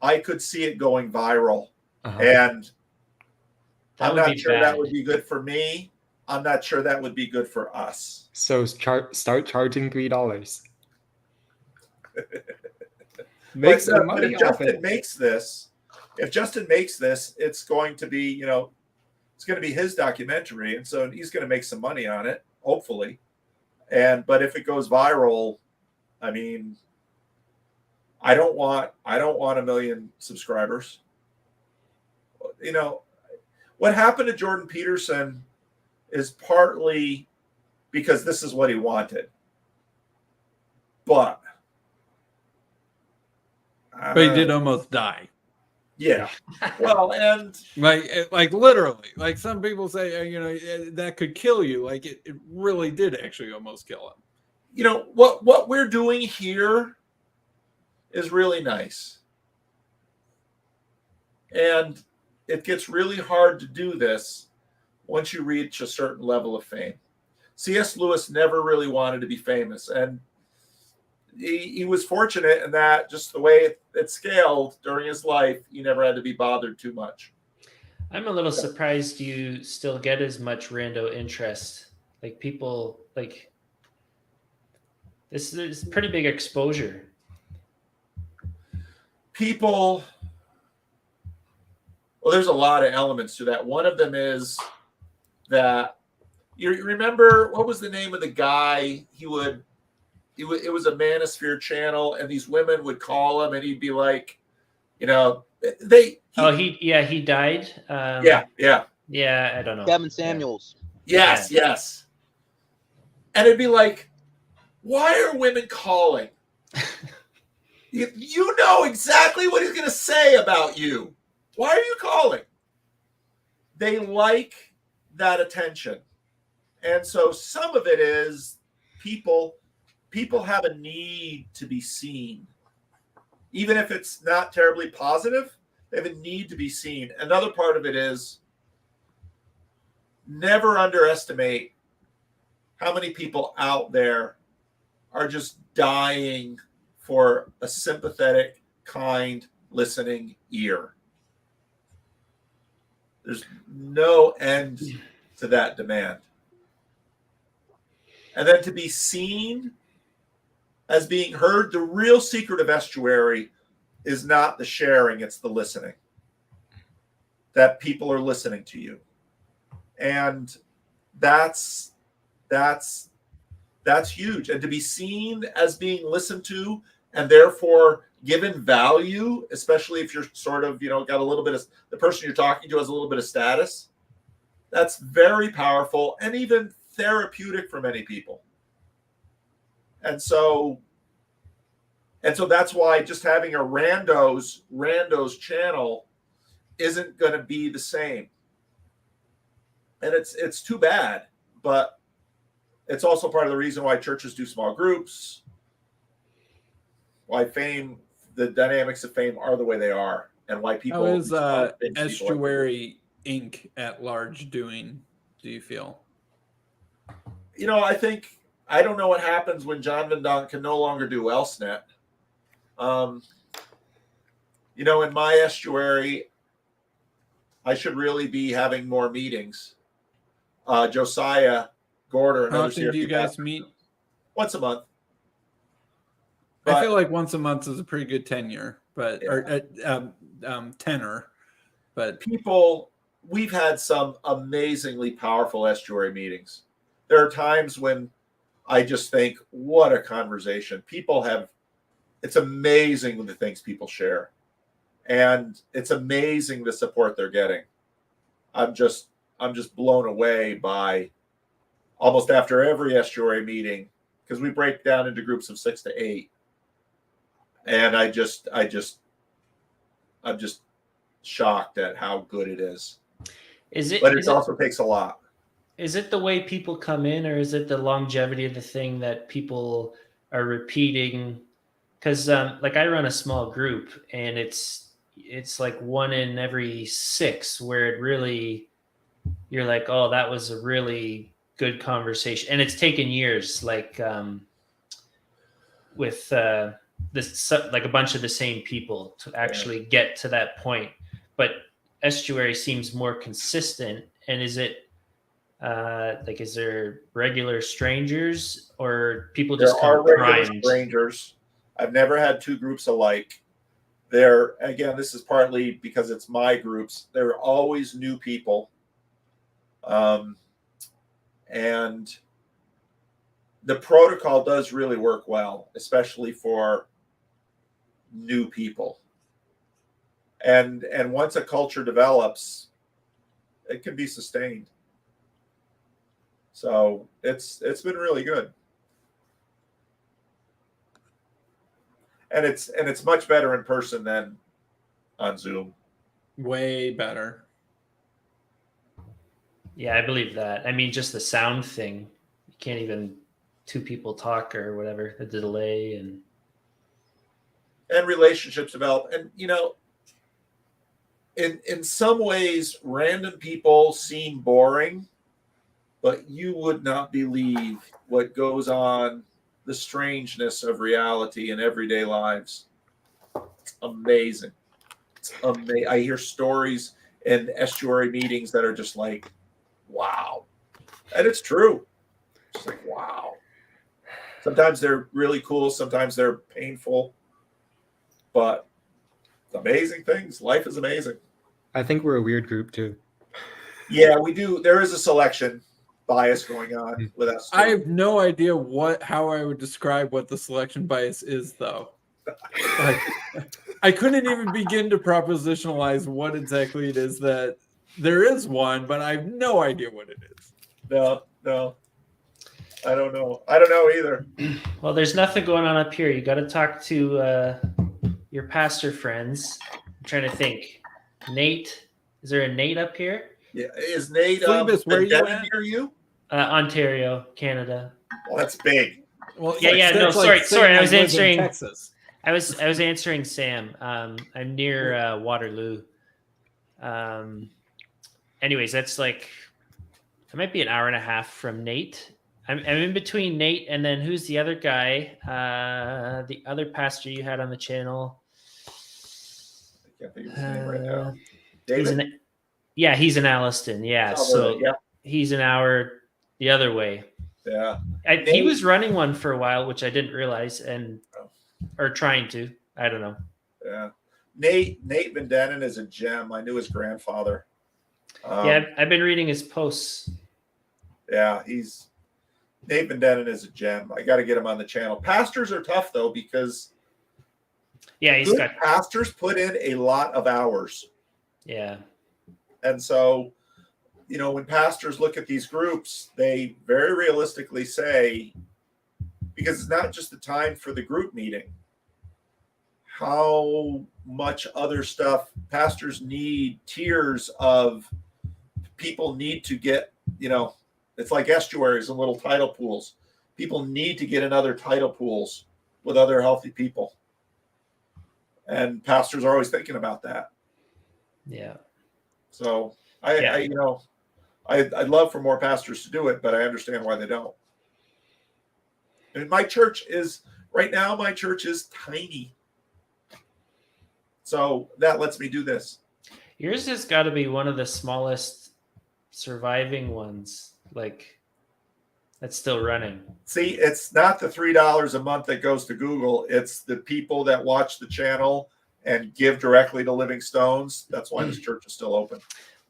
I could see it going viral. And
That
I'm
would
not
be
sure
bad.
that would be good for me. I'm not sure that would be good for us.
So start charging $3. Make some
But
money
if
off
Justin
it.
makes this, it's going to be, it's going to be his documentary, and so he's going to make some money on it, hopefully. But if it goes viral, I mean, I don't want 1 million subscribers. What happened to Jordan Peterson is partly because this is what he wanted. But
But he did almost die.
Yeah. Well, and
like literally, like some people say, that could kill you. Like it really did actually almost kill him.
What we're doing here is really nice. And it gets really hard to do this once you reach a certain level of fame. C.S. Lewis never really wanted to be famous, and he was fortunate in that just the way it scaled during his life, he never had to be bothered too much.
I'm a little surprised you still get as much rando interest. Like people, like this is pretty big exposure.
Well, there's a lot of elements to that. One of them is that you remember, what was the name of the guy? It was a Manosphere channel, and these women would call him, and he'd be like, he died.
Yeah, I don't know.
Kevin Samuels.
Yes. And it'd be like, why are women calling? You know exactly what he's going to say about you. Why are you calling? They like that attention. And so some of it is people have a need to be seen. Even if it's not terribly positive, they have a need to be seen. Another part of it is never underestimate how many people out there are just dying for a sympathetic, kind, listening ear. There's no end to that demand. And then to be seen as being heard, the real secret of Estuary is not the sharing, it's the listening. That people are listening to you. And that's huge. And to be seen as being listened to and therefore given value, especially if you're sort of, got a little bit of, the person you're talking to has a little bit of status, that's very powerful and even therapeutic for many people. And so that's why just having a randos channel isn't going to be the same. And it's too bad, but it's also part of the reason why churches do small groups, why the dynamics of fame are the way they are, and why people.
How is Estuary Inc. at large doing, do you feel?
I don't know what happens when John Van Donk can no longer do Elsnet. In my estuary, I should really be having more meetings. Josiah Gorder.
How often do you guys meet?
Once a month.
I feel like once a month is a pretty good tenure, tenor. But
we've had some amazingly powerful estuary meetings. There are times when I just think, what a conversation. People have it's amazing the things people share, and it's amazing the support they're getting. I'm just blown away by almost after every estuary meeting, because we break down into groups of 6 to 8, and I'm just shocked at how good it is. But it also takes a lot.
Is it the way people come in, or is it the longevity of the thing that people are repeating? Because like I run a small group, and it's like 1 in every 6 where it really, you're like, oh, that was a really good conversation, and it's taken years, like with this, like a bunch of the same people to actually get to that point. But estuary seems more consistent. And is it like, is there regular strangers, or people just
There are regular
primed?
strangers. I've never had 2 groups alike. There, again, this is partly because it's my groups. There are always new people. And the protocol does really work well, especially for new people. And once a culture develops, it can be sustained. So it's been really good. And it's much better in person than on Zoom.
Way better.
Yeah, I believe that. I mean, just the sound thing. You can't even 2 people talk or whatever, the delay and
relationships develop. And in some ways, random people seem boring, but you would not believe what goes on, the strangeness of reality in everyday lives. It's amazing. It's amazing. I hear stories in estuary meetings that are just like, wow. And it's true. It's like, wow. Sometimes they're really cool. Sometimes they're painful. But amazing things. Life is amazing.
I think we're a weird group too.
Yeah, we do. There is a selection bias going on with us too.
I have no idea how I would describe what the selection bias is, though. Like, I couldn't even begin to propositionalize what exactly it is that there is one, but I have no idea what it is.
No. I don't know. I don't know either.
Well, there's nothing going on up here. You got to talk to your pastor friends. I'm trying to think. Nate, is there a Nate up here?
Yeah, is Nate
Phoebus, where are you at?
near you?
Ontario, Canada.
Well, that's big.
Well,
No, sorry. I was answering
Texas.
I was answering Sam. I'm near Waterloo. Anyways, that's like, it might be an hour and a half from Nate. I'm in between Nate and then who's the other guy? The other pastor you had on the channel.
I can't think of his name right now. David?
He's in Alliston. Yeah, so he's an hour the other way.
Yeah.
He was running one for a while, which I didn't realize, or trying to. I don't know.
Yeah. Nate Van Dennen is a gem. I knew his grandfather.
I've been reading his posts.
Yeah, Nate Van Dennen is a gem. I got to get him on the channel. Pastors are tough though, because pastors put in a lot of hours.
Yeah.
And so, when pastors look at these groups, they very realistically say, because it's not just the time for the group meeting, how much other stuff pastors need, tiers of people need to get, it's like estuaries and little tidal pools. People need to get in other tidal pools with other healthy people. And pastors are always thinking about that.
Yeah.
So I'd love for more pastors to do it, but I understand why they don't. And my church is tiny. So that lets me do this.
Yours has got to be one of the smallest surviving ones, like that's still running.
See, it's not the $3 a month that goes to Google. It's the people that watch the channel and give directly to Living Stones. That's why this church is still open.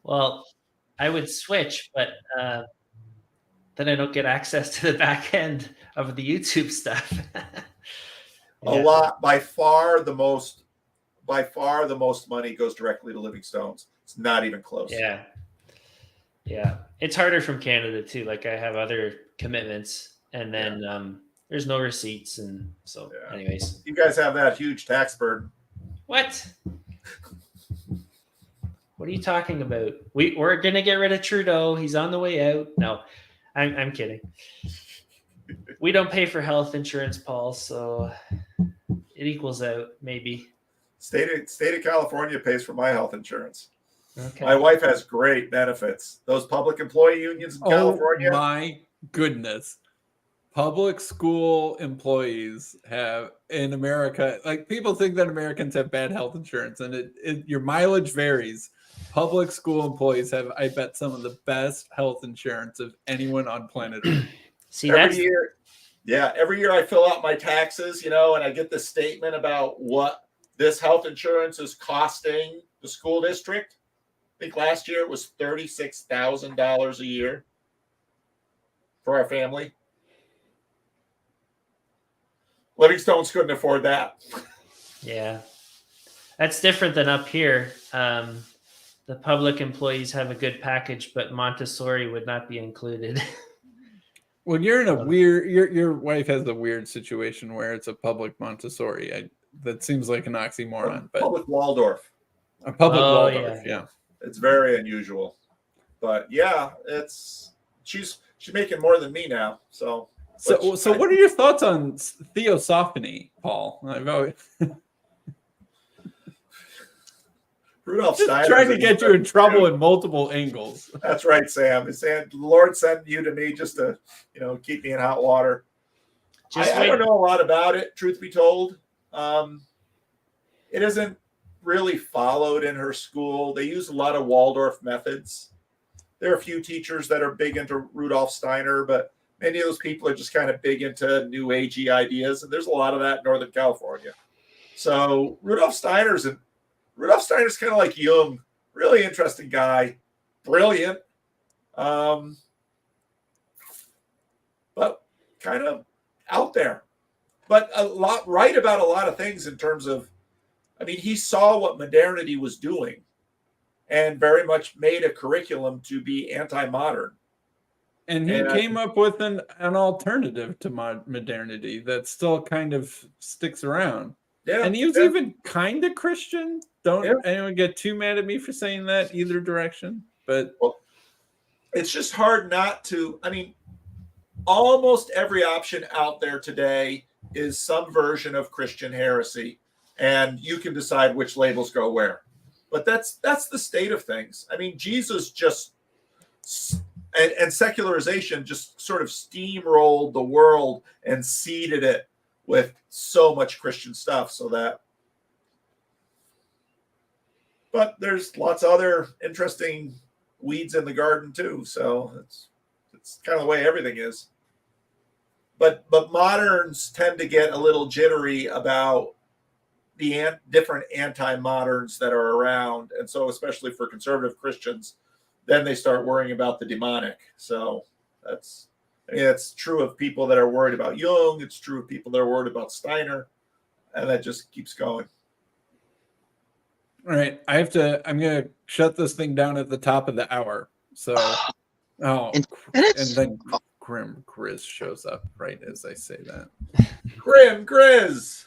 Well, I would switch, but then I don't get access to the back end of the YouTube stuff.
A lot, by far the most money goes directly to Living Stones. It's not even close.
Yeah. Yeah. It's harder from Canada too. Like I have other commitments and then there's no receipts. And so anyways.
You guys have that huge tax burden.
What? What are you talking about? We're gonna get rid of Trudeau. He's on the way out. No, I'm kidding. We don't pay for health insurance, Paul, so it equals out maybe.
State of California pays for my health insurance.
Okay.
My wife has great benefits. Those public employee unions in California.
Oh my goodness. Public school employees have in America, like people think that Americans have bad health insurance, and your mileage varies. Public school employees have, I bet, some of the best health insurance of anyone on planet Earth.
See,
every year I fill out my taxes, and I get this statement about what this health insurance is costing the school district. I think last year it was $36,000 a year for our family. Livingstones couldn't afford that.
Yeah, that's different than up here. The public employees have a good package, but Montessori would not be included.
Well, you're in a weird. Your wife has a weird situation where it's a public Montessori. That seems like an oxymoron, but
public Waldorf.
A public Waldorf, yeah.
It's very unusual, but yeah, she's making more than me now. So
what are your thoughts on theosophany, Paul? I've always
Rudolph
just
Steiner
trying to get you in trouble in multiple angles.
That's right, Sam. He's saying the Lord sent you to me just to, keep me in hot water. I don't know a lot about it, truth be told. It isn't really followed in her school. They use a lot of Waldorf methods. There are a few teachers that are big into Rudolf Steiner, but many of those people are just kind of big into new agey ideas, and there's a lot of that in Northern California. So Rudolf Steiner's kind of like Jung, really interesting guy, brilliant, but kind of out there, but right about a lot of things in terms of, he saw what modernity was doing and very much made a curriculum to be anti-modern.
And he came up with an alternative to modernity that still kind of sticks around.
Yeah,
and he was even kind of Christian. Don't anyone get too mad at me for saying that either direction. But
it's just hard not to. Almost every option out there today is some version of Christian heresy, and you can decide which labels go where. But that's the state of things. Jesus just and secularization just sort of steamrolled the world and seeded it with so much Christian stuff, but there's lots of other interesting weeds in the garden too. So it's kind of the way everything is. But moderns tend to get a little jittery about the different anti-moderns that are around, and so especially for conservative Christians, then they start worrying about the demonic. So it's true of people that are worried about Jung. It's true of people that are worried about Steiner, and that just keeps going.
All right, I'm going to shut this thing down at the top of the hour. So, and then Grim Grizz shows up right as I say that.
Grim Grizz!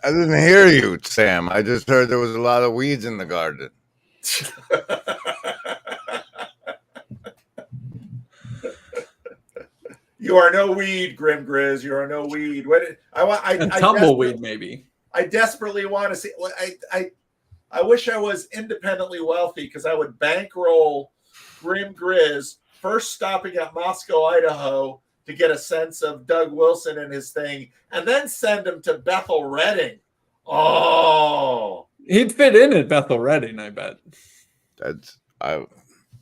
I didn't hear you, Sam. I just heard there was a lot of weeds in the garden.
You are no weed, Grim Grizz. You are no weed.
Tumbleweed, maybe.
I desperately want to see. I wish I was independently wealthy because I would bankroll Grim Grizz first stopping at Moscow, Idaho to get a sense of Doug Wilson and his thing, and then send him to Bethel Redding. Oh,
he'd fit in at Bethel Redding, I bet.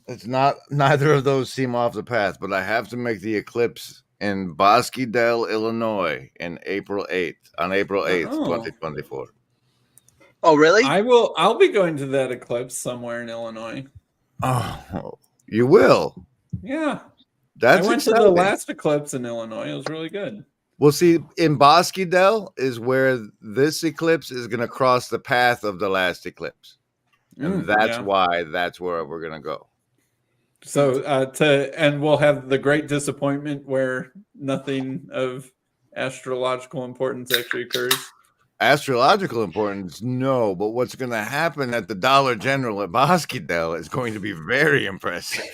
It's not. Neither of those seem off the path, but I have to make the eclipse in Bosque Dell, Illinois, on April 8th, 2024.
Oh, really?
I'll be going to that eclipse somewhere in Illinois.
Oh, you will?
Yeah.
I
went to the last eclipse in Illinois. It was really good.
Well, see, in Bosquidel is where this eclipse is going to cross the path of the last eclipse. And that's why that's where we're going to go.
So and we'll have the great disappointment where nothing of astrological importance actually occurs.
Astrological importance, no, but what's going to happen at the Dollar General at Bosquidel is going to be very impressive.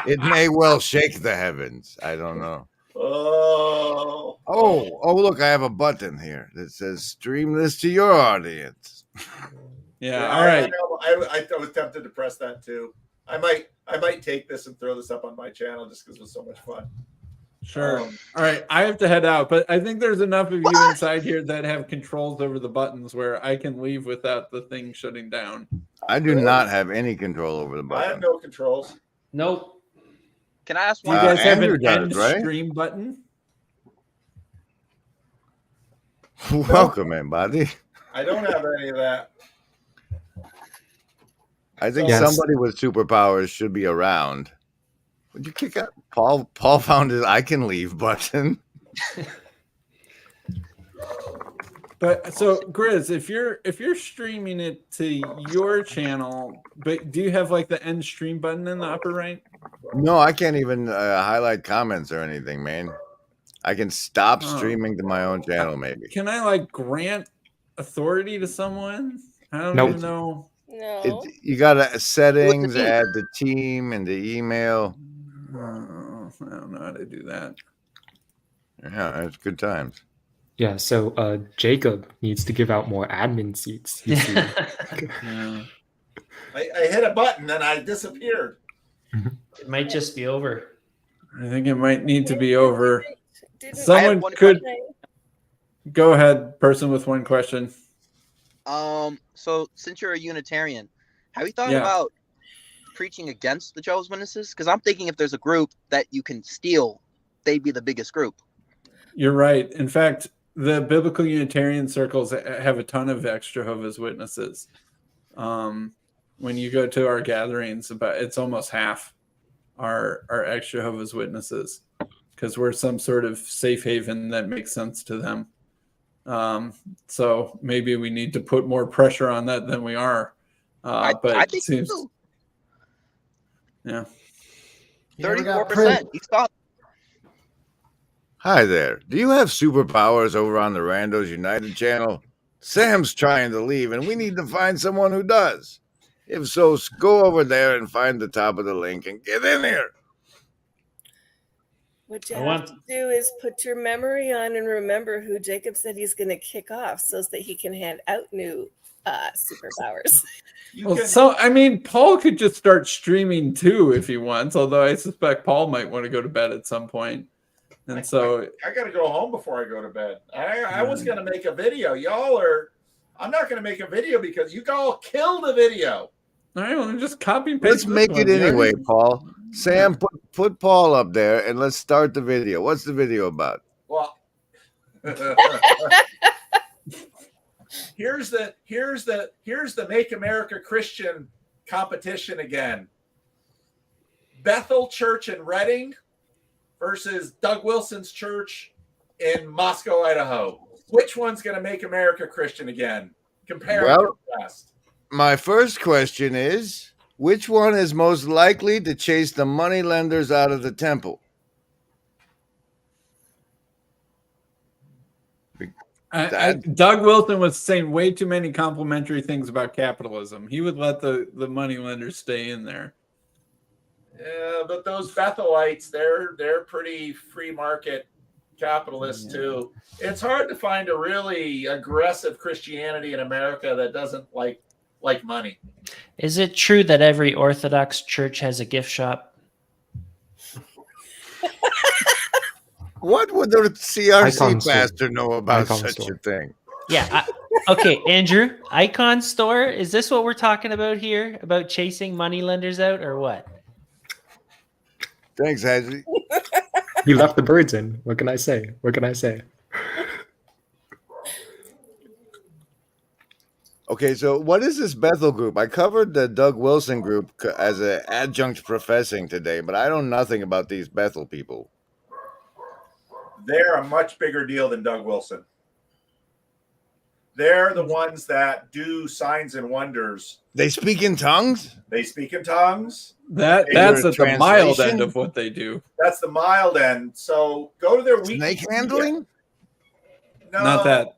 It may well shake the heavens. I don't know. Oh, look, I have a button here that says stream this to your audience.
Yeah, all right.
I was tempted to press that too. I might take this and throw this up on my channel just because it was so much fun.
Sure. All right, I have to head out, but I think there's enough of you inside here that have controls over the buttons where I can leave without the thing shutting down.
I do not have any control over the button.
I have no controls.
Nope.
Can I ask
Do you
one?
guys have
Andrew
an
does,
end
right?
stream button?
Welcome, everybody.
I don't have any of that.
I think
Yes.
somebody with superpowers should be around. Would you kick out Paul? Paul found his I can leave button.
But so Grizz, if you're streaming it to your channel, but do you have like the end stream button in the upper right?
No, I can't even highlight comments or anything, man. I can stop
Oh.
streaming to my own channel, maybe.
Can I like grant authority to someone? I don't
Nope.
even know.
No.
You got to settings,
team.
add the team and the email.
Oh, I don't know how to do that.
Yeah, it's good times.
Yeah, so Jacob needs to give out more admin seats. You see.
Yeah.
I hit a button and I disappeared.
It might just be over.
I think it might need to be over.
Didn't-
Someone
one
could
Okay.
go ahead, person with one question.
So since you're a Unitarian, have you thought
Yeah.
about preaching against the Jehovah's Witnesses? Because I'm thinking if there's a group that you can steal, they'd be the biggest group.
You're right. In fact, the biblical Unitarian circles have a ton of ex-Jehovah's Witnesses. When you go to our gatherings, it's almost half are ex-Jehovah's Witnesses because we're some sort of safe haven that makes sense to them. So maybe we need to put more pressure on that than we are. But
I
it
think
seems,
so.
yeah.
34%. You thought
Hi there. Do you have superpowers over on the Randos United channel? Sam's trying to leave, and we need to find someone who does. If so, go over there and find the top of the link and get in here.
What you
I
have
want-
to do is put your memory on and remember who Jacob said he's going to kick off so that he can hand out new superpowers.
You
Well,
can-
so I mean, Paul could just start streaming too if he wants. Although I suspect Paul might want to go to bed at some point, and so
I got to go home before I go to bed. I was going to make a video. I'm not going to make a video because you all killed the video.
all right, well, then just copy and paste.
Let's
this
make
one.
it
You already-
anyway, Paul. Sam, put Paul up there, and let's start the video. What's the video about?
Well, here's the Make America Christian competition again. Bethel Church in Reading versus Doug Wilson's church in Moscow, Idaho. Which one's going to make America Christian again? Compare and
Well-
contrast.
My first question is, which one is most likely to chase the money lenders out of the temple?
Doug Wilson was saying way too many complimentary things about capitalism. He would let the money lenders stay in there.
Yeah, but those Bethelites, they're pretty free market capitalists too. It's hard to find a really aggressive Christianity in America that doesn't like money.
Is it true that every Orthodox church has a gift shop?
What would the CRC
Icon store.
pastor know about
Icon
such
store.
a thing?
Yeah. Okay, Andrew, Icon Store. Is this what we're talking about here? About chasing money lenders out or what?
Thanks, Haji.
He left the birds in. What can I say? What can I say?
Okay, so what is this Bethel group? I covered the Doug Wilson group as an adjunct professing today, but I know nothing about these Bethel people.
They're a much bigger deal than Doug Wilson. They're the ones that do signs and wonders.
They speak in tongues?
They speak in tongues.
That's at the mild end of what they do.
That's the mild end. So go to their
snake handling.
No,
Not that.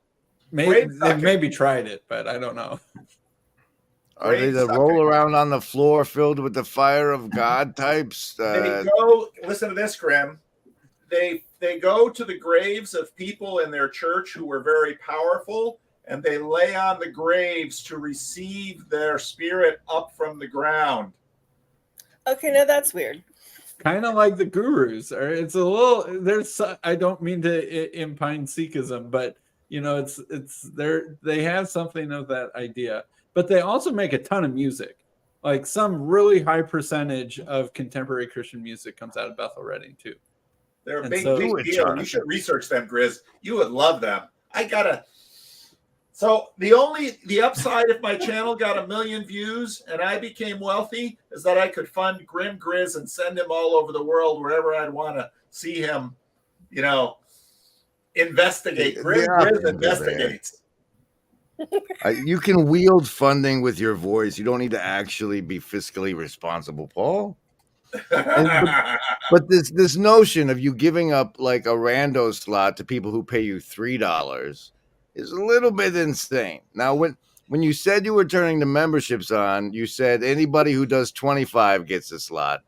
Maybe
Grave
they've maybe tried it, but I don't know.
Are they the roll around on the floor filled with the fire of God types?
They go. Listen to this, Grim. They go to the graves of people in their church who were very powerful, and they lay on the graves to receive their spirit up from the ground.
Okay, now that's weird.
Kind of like the gurus, or it's a little. There's. I don't mean to impine Sikhism, but you know, it's they have something of that idea. But they also make a ton of music. Like some really high percentage of contemporary Christian music comes out of Bethel Redding too.
They're a
And
big,
so-
big deal. You should research them, Grizz. You would love them. So the upside if my channel got 1 million views and I became wealthy is that I could fund Grim Grizz and send him all over the world wherever I'd want to see him, you know, investigate. Grim Grizz investigates.
You can wield funding with your voice. You don't need to actually be fiscally responsible, Paul. But this notion of you giving up like a rando slot to people who pay you $3 is a little bit insane. Now, when you said you were turning the memberships on, you said anybody who does 25 gets a slot.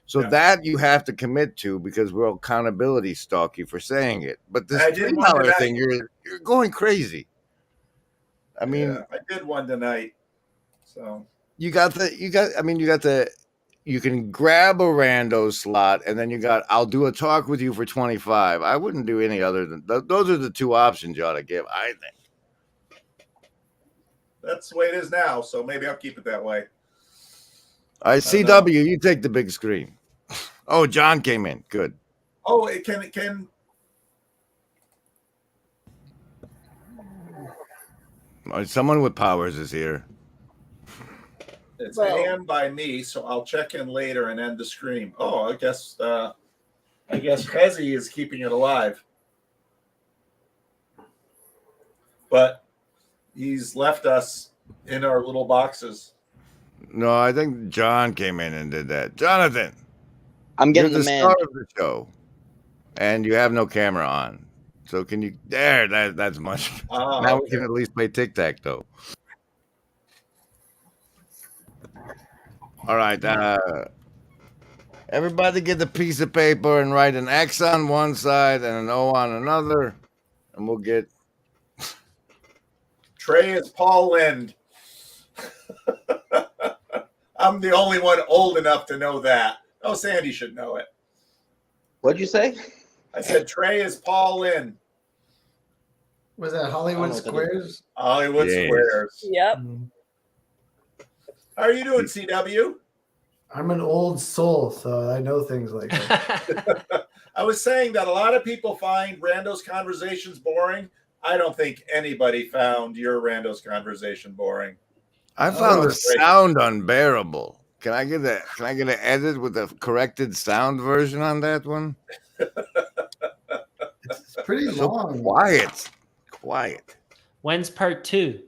So that you have to commit to because we'll accountability stalk you for saying it. But this $3 thing, you're going crazy. I mean,
I did one tonight. So
you can grab a rando slot and then you got, I'll do a talk with you for 25. I wouldn't do any other than those are the two options you ought to give, I think.
that's the way it is now. So maybe I'll keep it that way.
All right, CW, you take the big screen. Oh, John came in. Good.
Oh, it can.
Someone with powers is here.
It's hand by me, so I'll check in later and end the stream. Oh, I guess Hezzy is keeping it alive, but he's left us in our little boxes.
No, I think John came in and did that. Jonathan,
I'm getting
you're
the man.
star of the show, and you have no camera on. So can you? There, that's much.
Oh,
now
okay.
we can at least play tic-tac-toe. All right. Everybody get a piece of paper and write an X on one side and an O on another, and we'll get.
Trey is Paul Lind. I'm the only one old enough to know that. Oh, Sandy should know it.
What'd you say?
I said Trey is Paul Lind.
Was that Hollywood Squares?
Hollywood Squares.
Yep.
How are you doing, CW?
I'm an old soul, so I know things like that.
I was saying that a lot of people find Rando's conversations boring. I don't think anybody found your Rando's conversation boring.
I found the sound unbearable. Can I get an edit with a corrected sound version on that one?
It's pretty
So
long.
Quiet.
When's part 2?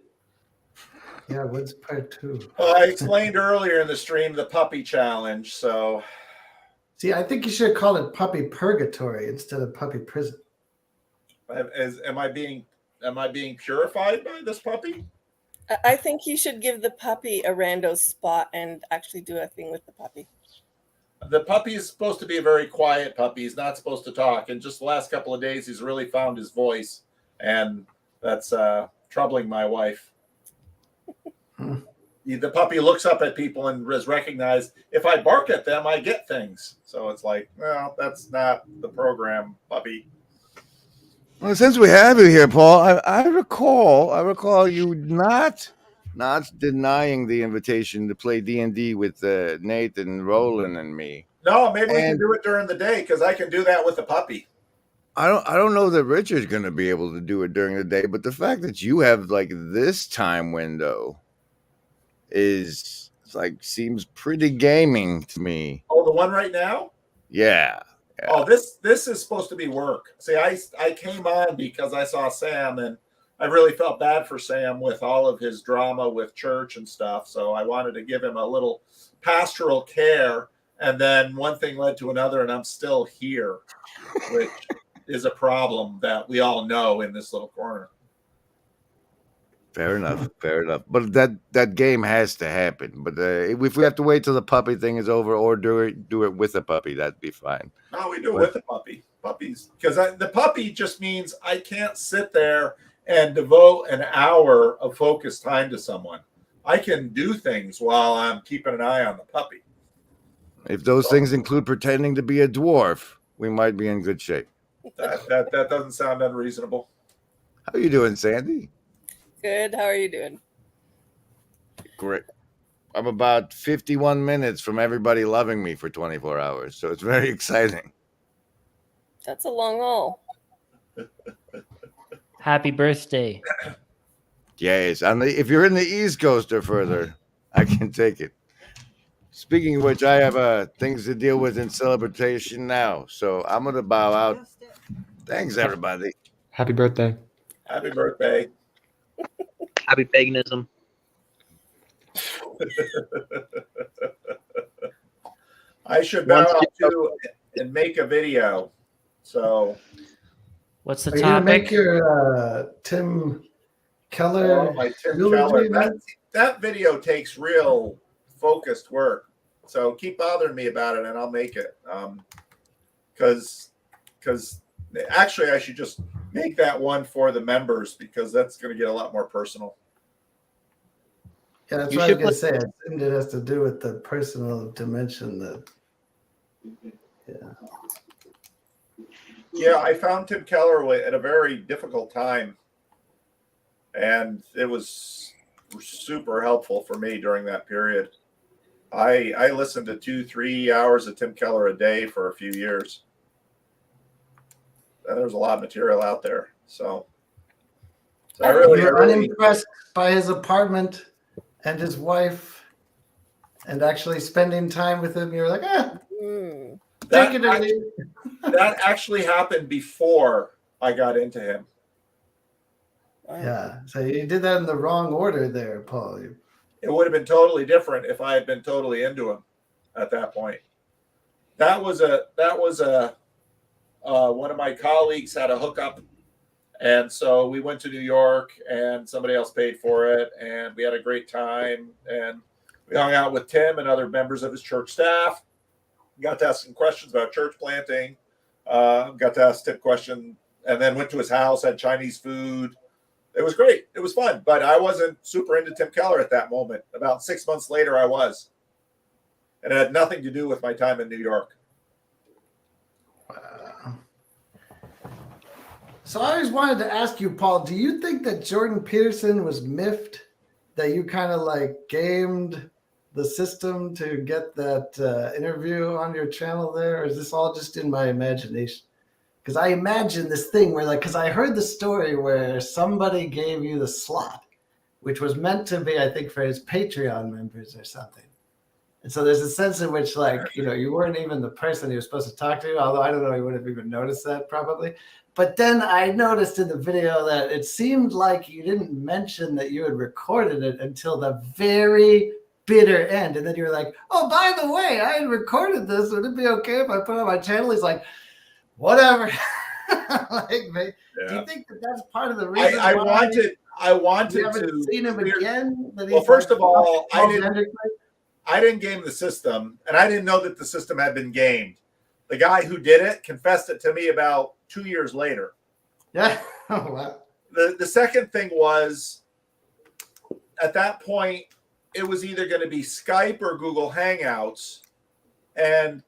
Yeah, what's part 2?
Well, I explained earlier in the stream the puppy challenge. So,
See, I think you should call it puppy purgatory instead of puppy prison.
am I being purified by this puppy?
I think you should give the puppy a rando spot and actually do a thing with the puppy.
The puppy is supposed to be a very quiet puppy. He's not supposed to talk. And just the last couple of days, he's really found his voice, and that's troubling my wife. The puppy looks up at people and is recognized. If I bark at them, I get things. So it's like, well, that's not the program, puppy.
Well, since we have you here, Paul, I recall you not denying the invitation to play D&D with Nate and Roland and me.
No, maybe we can do it during the day because I can do that with the puppy.
I don't know that Richard's going to be able to do it during the day, but the fact that you have like this time window seems pretty gaming to me.
Oh, the one right now?
Yeah.
Oh, this is supposed to be work. See, I came on because I saw Sam, and I really felt bad for Sam with all of his drama with church and stuff. So I wanted to give him a little pastoral care. And then one thing led to another, and I'm still here, which is a problem that we all know in this little corner.
Fair enough. Fair enough. But that game has to happen. But if we have to wait till the puppy thing is over, or do it with a puppy, that'd be fine.
No, we do it with the puppy. Puppies, because the puppy just means I can't sit there and devote an hour of focused time to someone. I can do things while I'm keeping an eye on the puppy.
If those things include pretending to be a dwarf, we might be in good shape.
That doesn't sound unreasonable.
How are you doing, Sandy?
Good. How are you doing?
Great. I'm about 51 minutes from everybody loving me for 24 hours, so it's very exciting.
That's a long haul.
Happy birthday.
Yes, if you're in the East Coast or further, I can take it. Speaking of which, I have things to deal with in celebration now, so I'm going to bow out. Thanks, everybody.
Happy birthday.
Happy birthday.
Happy paganism.
I should bow out too and make a video. So,
what's the
Are you gonna
topic?
make your Tim Keller?
my Tim
eulogy
Keller.
now?
That video takes real focused work. So keep bothering me about it, and I'll make it. Because actually, I should just make that one for the members, because that's going to get a lot more personal.
Yeah, that's
You
what I was
should
gonna say. I assumed it has to do with the personal dimension that.
Yeah, I found Tim Keller at a very difficult time, and it was super helpful for me during that period. I listened to 2-3 hours of Tim Keller a day for a few years, and there's a lot of material out there. So I really,
You're unimpressed by his apartment and his wife, and actually spending time with him. You're like, take it or leave it.
that actually happened before I got into him.
Yeah, so you did that in the wrong order there, Paul.
It would have been totally different if I had been totally into him at that point. That was one of my colleagues had a hookup, and so we went to New York, and somebody else paid for it, and we had a great time, and we hung out with Tim and other members of his church staff. Got to ask some questions about church planting. Got to ask Tim questions, and then went to his house, had Chinese food. It was great. It was fun, but I wasn't super into Tim Keller at that moment. About 6 months later, I was. And it had nothing to do with my time in New York.
Wow. So I always wanted to ask you, Paul, do you think that Jordan Peterson was miffed that you kind of like gamed the system to get that interview on your channel there? Or is this all just in my imagination? Because I imagine this thing where, like, because I heard the story where somebody gave you the slot, which was meant to be, I think, for his Patreon members or something. And so there's a sense in which, like, you know, you weren't even the person you were supposed to talk to, although I don't know, you would have even noticed that probably. But then I noticed in the video that it seemed like you didn't mention that you had recorded it until the very bitter end. And then you were like, oh, by the way, I had recorded this. Would it be okay if I put it on my channel? He's like, whatever. Do you think that that's part of the reason?
I wanted
you haven't
to
seen him again.
Well, first of all, I didn't game the system, and I didn't know that the system had been gamed. The guy who did it confessed it to me about 2 years later.
Yeah. Oh, wow.
The second thing was, at that point, it was either going to be Skype or Google Hangouts, and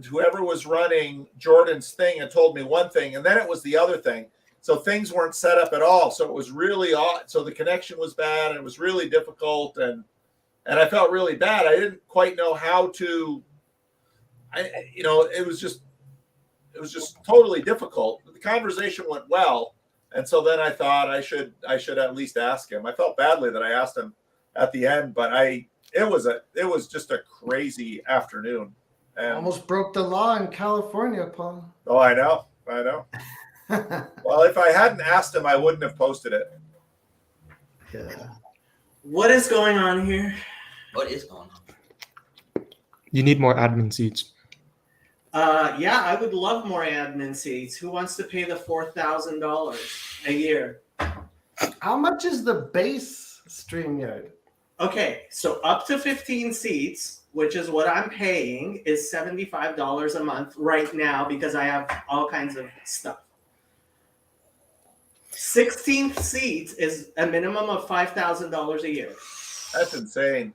whoever was running Jordan's thing had told me one thing, and then it was the other thing. So things weren't set up at all. So it was really odd. So the connection was bad, and it was really difficult, and I felt really bad. I didn't quite know how to. It was just totally difficult. The conversation went well, and so then I thought I should at least ask him. I felt badly that I asked him at the end, but it was just a crazy afternoon. And
Almost broke the law in California, Paul.
oh, I know. Well, if I hadn't asked him, I wouldn't have posted it.
Yeah.
What is going on here?
What is going on?
You need more admin seats.
Yeah, I would love more admin seats. Who wants to pay the $4,000 a year?
How much is the base StreamYard?
Okay, so up to 15 seats, which is what I'm paying, is $75 a month right now because I have all kinds of stuff. 16th seat is a minimum of $5,000 a year.
That's insane.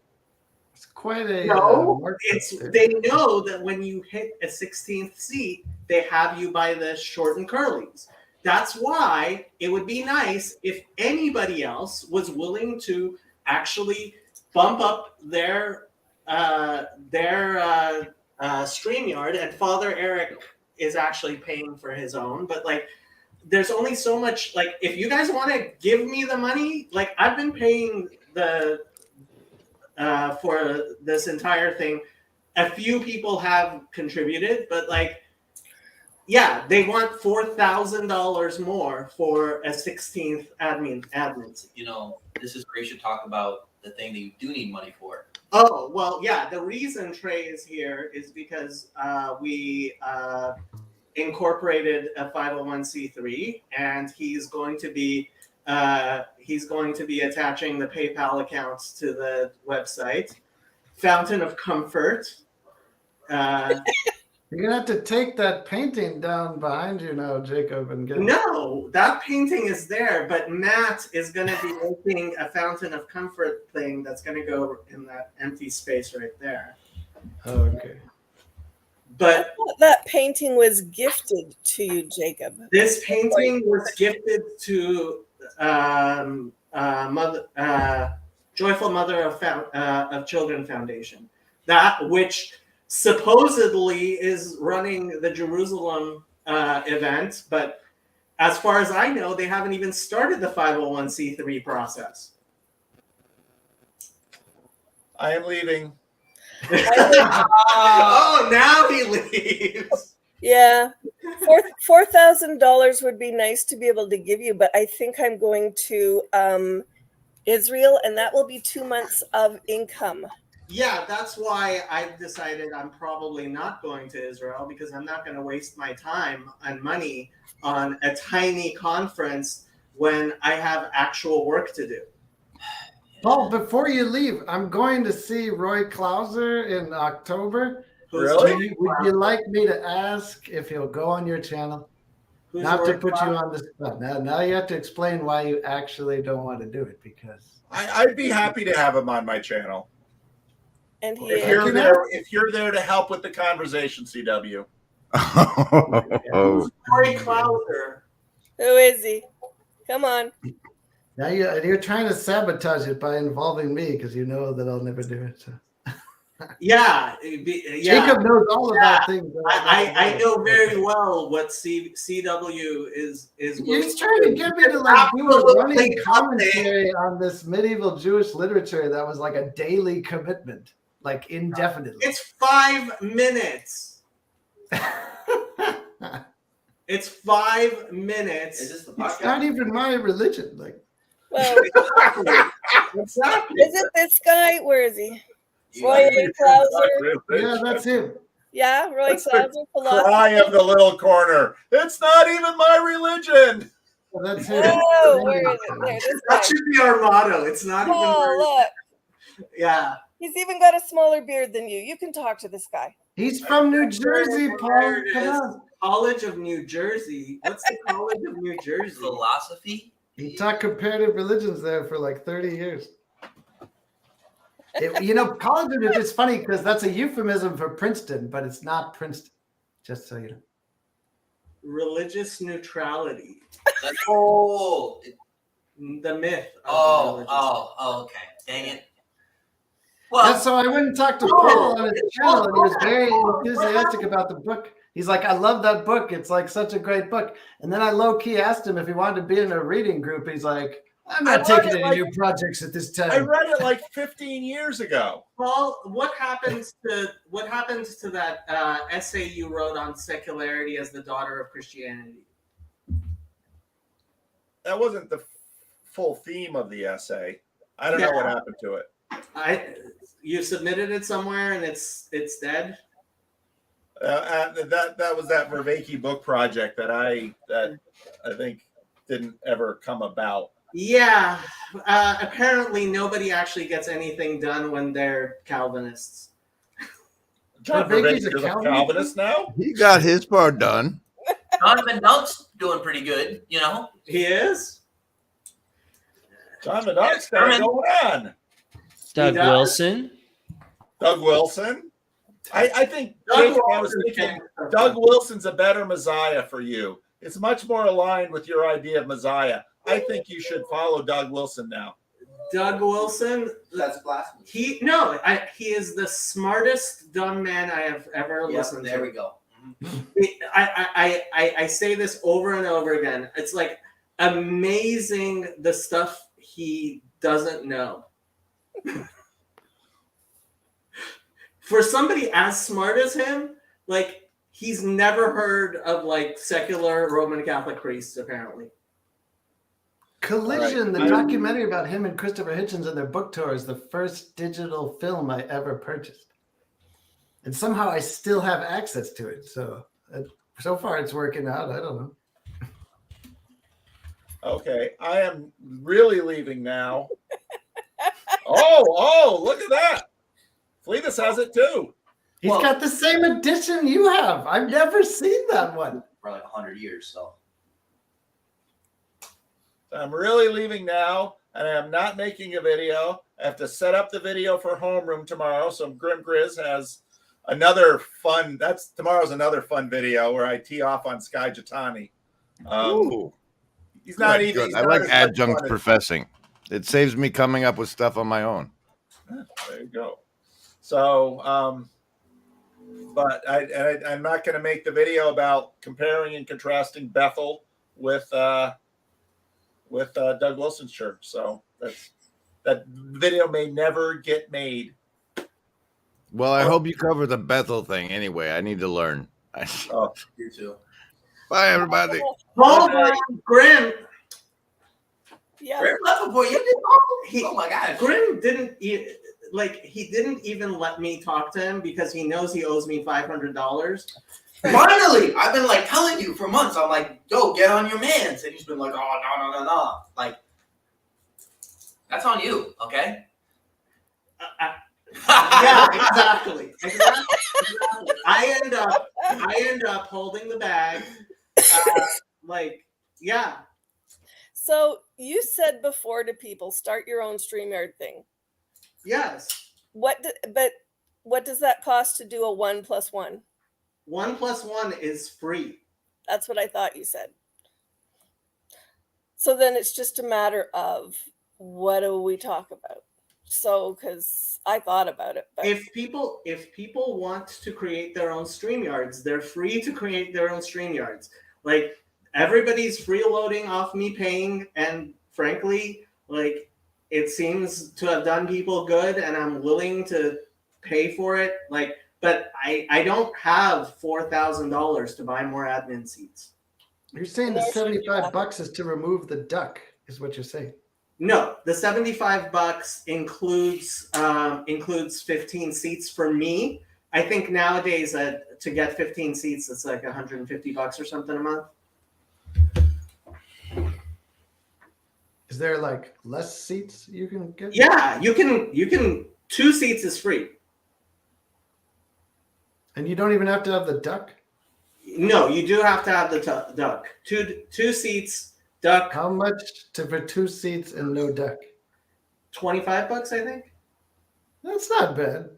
It's quite a
No,
markup
it's
there.
they know that when you hit a 16th seat, they have you by the short and curlies. That's why it would be nice if anybody else was willing to actually bump up their StreamYard, and Father Eric is actually paying for his own. But like, there's only so much. Like, if you guys want to give me the money, like I've been paying the for this entire thing. A few people have contributed, but like, yeah, they want $4,000 more for a 16th admin seat.
You know, this is where you should talk about the thing that you do need money for.
Oh, well, yeah. The reason Trey is here is because we incorporated a 501c3, and he's going to be attaching the PayPal accounts to the website. Fountain of Comfort.
You're gonna have to take that painting down behind you now, Jacob, and get
No, that painting is there, but Matt is going to be making a Fountain of Comfort thing that's going to go in that empty space right there.
Okay.
But
that painting was gifted to you, Jacob.
this painting was gifted to Joyful Mother of Children Foundation, that which supposedly is running the Jerusalem event, but as far as I know, they haven't even started the 501c3 process.
I am leaving.
Oh, now he leaves.
Yeah, $4,000 would be nice to be able to give you, but I think I'm going to Israel, and that will be 2 months of income.
Yeah, that's why I've decided I'm probably not going to Israel, because I'm not going to waste my time and money on a tiny conference when I have actual work to do.
Paul, before you leave, I'm going to see Roy Clauser in October.
Really?
Would you like me to ask if he'll go on your channel?
Who's
Not
Roy
to put you
Clauser?
on the spot. Now you have to explain why you actually don't want to do it, because
I'd be happy to have him on my channel.
And he
If you're there to help with the conversation, CW.
Oh,
Roy Clauser.
Who is he? Come on.
now you're trying to sabotage it by involving me, because you know that I'll never do it. So.
Yeah,
Jacob knows all about things.
I know very well what CW is.
He's trying to get me to like do a running commentary on this medieval Jewish literature that was like a daily commitment, like indefinitely.
It's 5 minutes. It's 5 minutes.
Is this the
It's
podcast?
not even my religion. Like,
Well,
Exactly.
is it this guy? Where is he? Roy Clauser.
yeah, that's him.
Yeah, Roy
That's the
Clauser. Philosophy.
Cry of the little corner. It's not even my religion.
Well, that's him.
Oh, where is it? There, this guy.
That should be our motto. It's not even.
Oh, look.
Yeah.
He's even got a smaller beard than you. You can talk to this guy.
He's from New Jersey, Paul.
There it
Come
is.
on.
College of New Jersey. What's the College of New Jersey?
Philosophy?
He taught comparative religions there for like 30 years. College of New Jersey is funny because that's a euphemism for Princeton, but it's not Princeton. Just so you know.
Religious neutrality.
Oh,
The myth. Of religious
okay. Dang it.
And so I went and talked to Paul on his channel, and he was very enthusiastic about the book. He's like, I love that book. It's like such a great book. And then I low-key asked him if he wanted to be in a reading group. He's like, I'm not
I read
taking
it
any new projects at this time.
I read it like 15 years ago.
Paul, what happens to that essay you wrote on secularity as the daughter of Christianity?
That wasn't the full theme of the essay. I don't know what happened to it.
You submitted it somewhere and it's dead.
That was that Vervaeke book project that I think didn't ever come about.
Yeah, apparently nobody actually gets anything done when they're Calvinists.
John Vervaeke's a Calvinist now?
He got his part done.
Donovan Dunk's doing pretty good, you know.
He is.
John Dunk's got it going on.
Doug Wilson.
Doug Wilson. I think Jacob, I was thinking Doug Wilson's a better Messiah for you. It's much more aligned with your idea of Messiah. I think you should follow Doug Wilson now.
Doug Wilson.
That's blasphemy.
He is the smartest dumb man I have ever listened to.
There we go.
I say this over and over again. It's like amazing the stuff he doesn't know. For somebody as smart as him, like he's never heard of like secular Roman Catholic priests, apparently.
Collision, the documentary about him and Christopher Hitchens and their book tour, is the first digital film I ever purchased. And somehow I still have access to it. So far it's working out. I don't know.
Okay, I am really leaving now. Oh, look at that. Fleetus has it too.
He's got the same edition you have. I've never seen that one.
For like 100 years, so.
I'm really leaving now, and I am not making a video. I have to set up the video for homeroom tomorrow. So Grim Grizz has another fun. Tomorrow's another fun video where I tee off on Sky Jatani.
Ooh.
He's not
Good,
even.
good.
He's
I
not
like
as much
adjunct
fun as-
professing. It saves me coming up with stuff on my own.
There you go. So, but I'm not going to make the video about comparing and contrasting Bethel with Doug Wilson's church. So that video may never get made.
Well, I hope you cover the Bethel thing anyway. I need to learn.
You too.
Bye, everybody.
Paul Grim.
Yeah.
Grim Leftport, you did. Oh my gosh.
Grim didn't he didn't even let me talk to him because he knows he owes me $500.
Finally, I've been like telling you for months. I'm like, yo, get on your mans, and he's been like, oh no. Like, that's on you, okay?
Yeah, exactly. I end up holding the bag. Yeah.
So you said before to people, start your own StreamYard thing.
Yes.
But what does that cost to do a 1+1?
1+1 is free.
That's what I thought you said. So then it's just a matter of what do we talk about? So, because I thought about it. But
If people want to create their own StreamYards, they're free to create their own StreamYards. Like everybody's freeloading off me paying, and frankly, like it seems to have done people good, and I'm willing to pay for it. Like, but I don't have $4,000 to buy more admin seats.
You're saying the $75 is to remove the duck, is what you're saying.
No, the $75 includes 15 seats for me. I think nowadays to get 15 seats, it's like $150 or something a month.
Is there like less seats you can get?
Yeah, you can 2 seats is free.
And you don't even have to have the duck?
No, you do have to have the duck. Two seats, duck.
How much for 2 seats and no duck?
$25, I think.
That's not bad.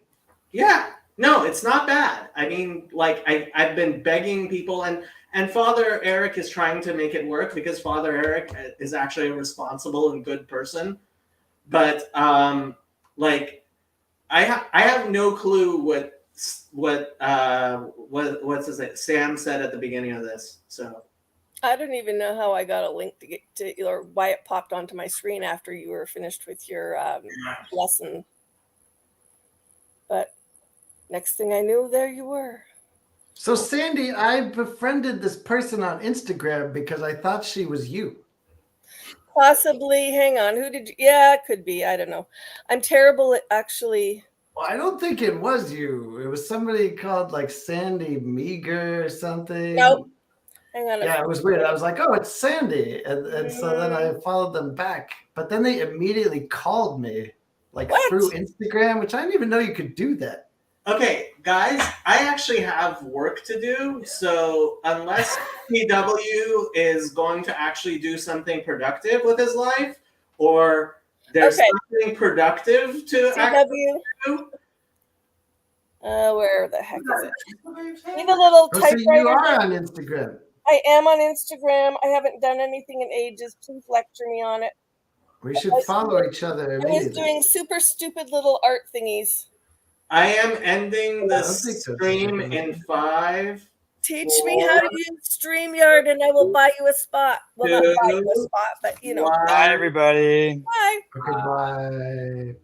Yeah, no, it's not bad. I mean, like I've been begging people, and Father Eric is trying to make it work because Father Eric is actually a responsible and good person. But like I have no clue what's his name? Sam said at the beginning of this. So
I don't even know how I got a link to get to, or why it popped onto my screen after you were finished with your lesson. But next thing I knew, there you were.
So Sandy, I befriended this person on Instagram because I thought she was you.
Possibly. Hang on. Who did you? Yeah, it could be. I don't know. I'm terrible at actually.
Well, I don't think it was you. It was somebody called like Sandy Meager or something.
Nope. Hang on.
Yeah, it was weird. I was like, oh, it's Sandy. And so then I followed them back. But then they immediately called me like through Instagram, which I didn't even know you could do that.
Okay, guys, I actually have work to do. So unless PW is going to actually do something productive with his life, or there's something productive to actually do.
Where the heck is it? Need a little
Oh, so
typewriter.
you are on Instagram.
I am on Instagram. I haven't done anything in ages. Please lecture me on it.
We should follow each other
I was
immediately.
doing super stupid little art thingies.
I am ending the stream in 5.
Teach me how to use StreamYard and I will buy you a spot. Well, not buy you a spot, but you know.
Bye, everybody.
Bye.
Okay, bye.